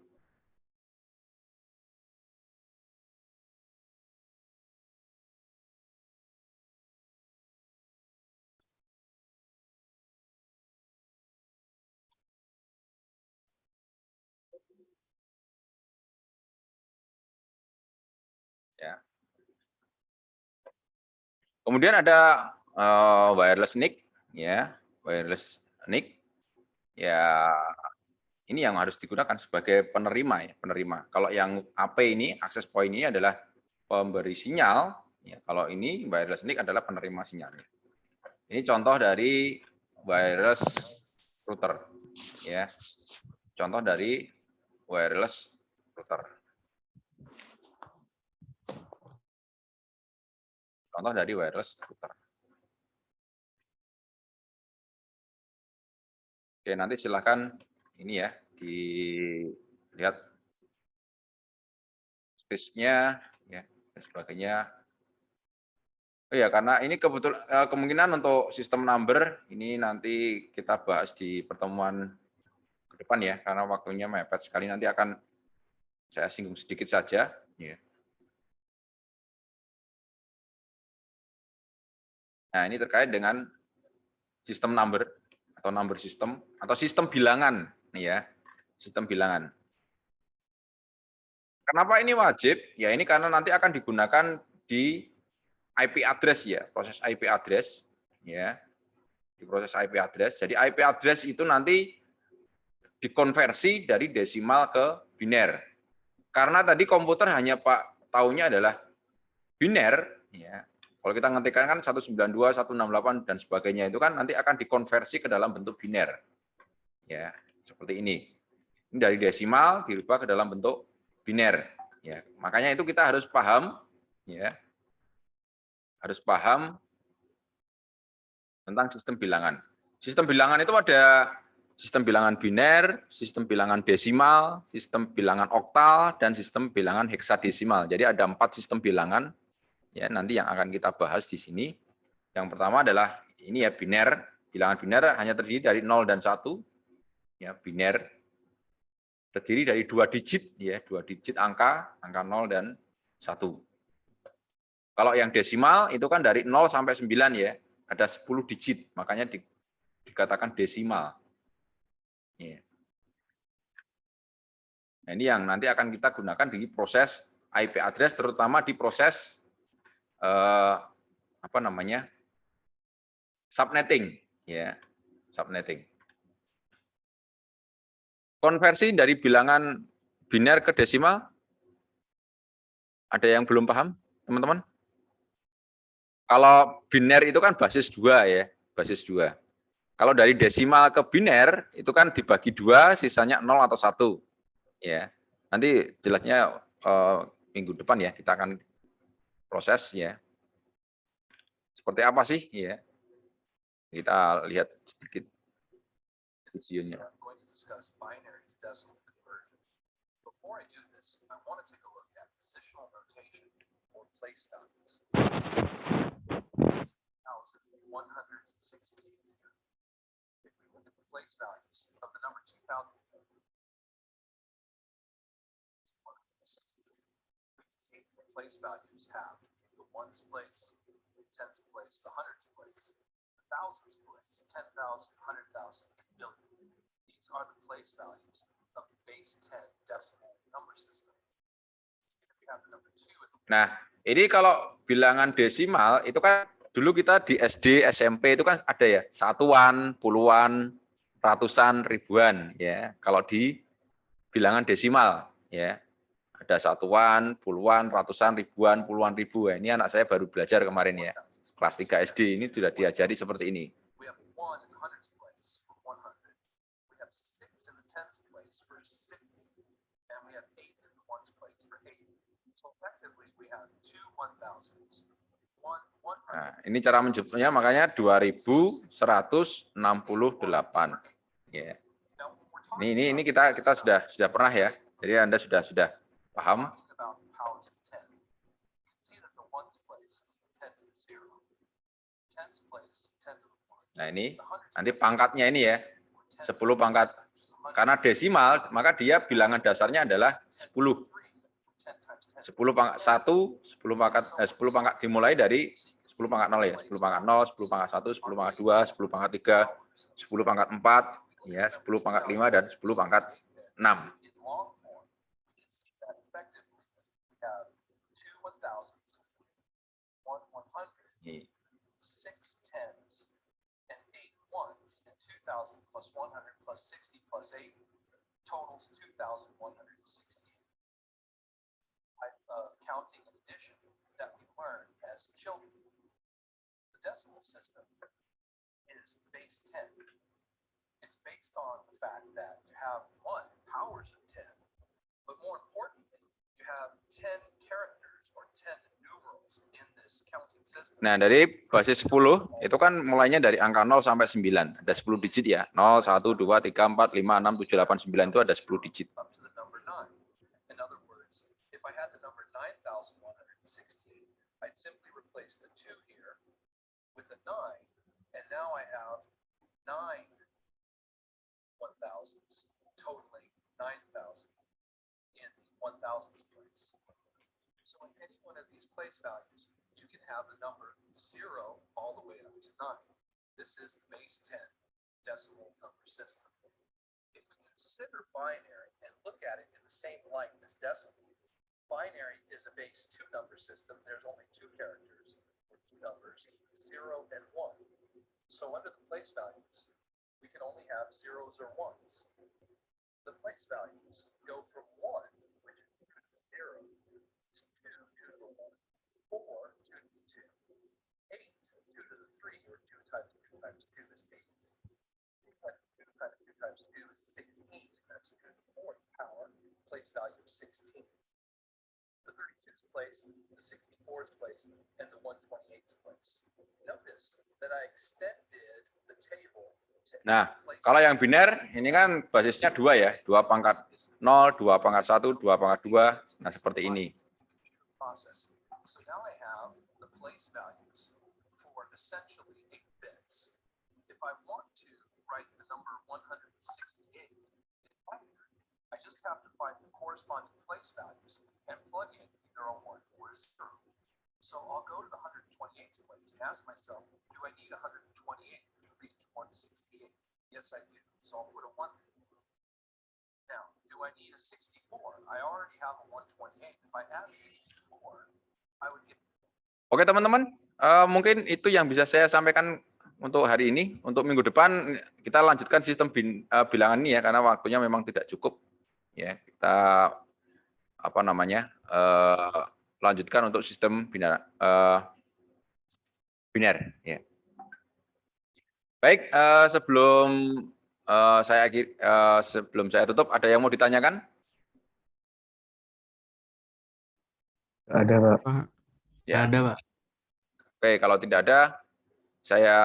Ya. Kemudian ada wireless NIC, ya, wireless NIC, ya, ini yang harus digunakan sebagai penerima, ya, penerima. Kalau yang AP ini, access point ini adalah pemberi sinyal, ya, kalau ini wireless NIC adalah penerima sinyal. Ini contoh dari wireless router, ya, contoh dari wireless router. Contoh dari wireless router. Oke, nanti silakan ini ya di lihat space-nya ya dan sebagainya. Oh ya, karena ini kebetulan kemungkinan untuk sistem number ini nanti kita bahas di pertemuan ke depan ya, karena waktunya mepet sekali, nanti akan saya singgung sedikit saja. Ya. Nah, ini terkait dengan sistem number atau number system atau sistem bilangan, nih ya, sistem bilangan. Kenapa ini wajib? Ya ini karena nanti akan digunakan di IP address ya, proses IP address ya, di proses IP address. Jadi IP address itu nanti dikonversi dari desimal ke biner. Karena tadi komputer hanya taunya adalah biner ya. Kalau kita ngetikkan kan 192, 168 dan sebagainya itu kan nanti akan dikonversi ke dalam bentuk biner. Ya, seperti ini. Ini dari desimal dirubah ke dalam bentuk biner ya. Makanya itu kita harus paham ya. Harus paham tentang sistem bilangan. Sistem bilangan itu ada sistem bilangan biner, sistem bilangan desimal, sistem bilangan oktal, dan sistem bilangan heksadesimal. Jadi ada 4 sistem bilangan ya nanti yang akan kita bahas di sini. Yang pertama adalah ini ya biner. Bilangan biner hanya terdiri dari 0 dan 1. Ya, biner terdiri dari 2 digit ya, 2 digit angka 0 dan 1. Kalau yang desimal itu kan dari 0 sampai 9 ya, ada 10 digit, makanya dikatakan desimal. Ya. Nah, ini yang nanti akan kita gunakan di proses IP address, terutama di proses subnetting, ya, subnetting. Konversi dari bilangan biner ke desimal, ada yang belum paham, teman-teman? Kalau biner itu kan basis 2 ya, basis 2. Kalau dari desimal ke biner itu kan dibagi 2, sisanya 0 atau 1. Ya. Nanti jelasnya minggu depan ya, kita akan proses ya. Seperti apa sih ya? Kita lihat sedikit videonya. Place values of the number 2000. We can see the place values have the ones place, the tens place, the hundreds place, the thousands place, 10,000, 100,000, and million. These are the place values of the base 10 decimal number system. Nah, ini kalau bilangan desimal itu kan dulu kita di SD, SMP itu kan ada ya satuan, puluhan, ratusan, ribuan ya. Kalau di bilangan desimal ya ada satuan, puluhan, ratusan, ribuan, puluhan ribu. Ini anak saya baru belajar kemarin ya. Kelas 3 SD ini sudah diajari seperti ini. Nah, ini cara menjumlahnya makanya 2168. Ya. Ini kita sudah pernah ya. Jadi Anda sudah paham. Nah, ini nanti pangkatnya ini ya. 10 pangkat. Karena desimal, maka dia bilangan dasarnya adalah 10. 10 pangkat 1, 10 pangkat dimulai dari 10 pangkat 0 ya. 10 pangkat 0, 10 pangkat 1, 10 pangkat 2, 10 pangkat 3, 10 pangkat 4, ya, 10 pangkat 5 dan 10 pangkat 6. Ini. Counting and addition that we learn as children. The decimal system is base 10. It's based on the fact that you have 1 powers of 10, but more importantly, you have 10 characters or 10 numerals in this counting system. Nah, dari basis 10 itu kan mulainya dari angka 0 sampai 9. Ada 10 digit ya. 0, 1, 2, 3, 4, 5, 6, 7, 8, 9 itu ada 10 digit. 1,168. I'd simply replace the 2 here with a 9, and now I have 9 1,000s, totaling 9,000 in the 1,000s place. So in any one of these place values, you can have the number 0 all the way up to 9. This is the base 10 decimal number system. If we consider binary and look at it in the same light as decimal, binary is a base 2 number system. There's only 2 characters or 2 numbers, 0 and 1. So under the place values, we can only have 0s or 1s. The place values go from 1, which is 2 to the 0, to 2 to the 1, 4, 2 to the 2, 8, 2 to the 3, or 2 times 2 times 2 is 8. 2 times 2 times 2 times 2 is 16. That's 2 to the 4th power. Place value is 16. The 32's place, the 64's place, and the 128's place. Notice that I extended the table to Nah, kalau yang biner ini kan basisnya 2 ya, 2 pangkat 0, 2 pangkat 1, 2 pangkat 2. Nah, seperti ini. So now I have the place values for essentially 8 bits. If I want to write the number 168 in binary, I just have to find the corresponding place values and plug in either a 1 or a 0. So I'll go to the 128th place and ask myself, do I need 128 to reach 168? Yes, I do. So I'll put a 1 there. Now, do I need a 64? I already have a 128. If I add 64, I would get... Oke teman-teman, mungkin itu yang bisa saya sampaikan untuk hari ini. Untuk minggu depan kita lanjutkan sistem bilangan ini ya, karena waktunya memang tidak cukup. Ya, kita lanjutkan untuk sistem biner. Ya. Baik, sebelum saya tutup, ada yang mau ditanyakan? Ada, Pak. Ya. Ada, Pak. Oke, kalau tidak ada, saya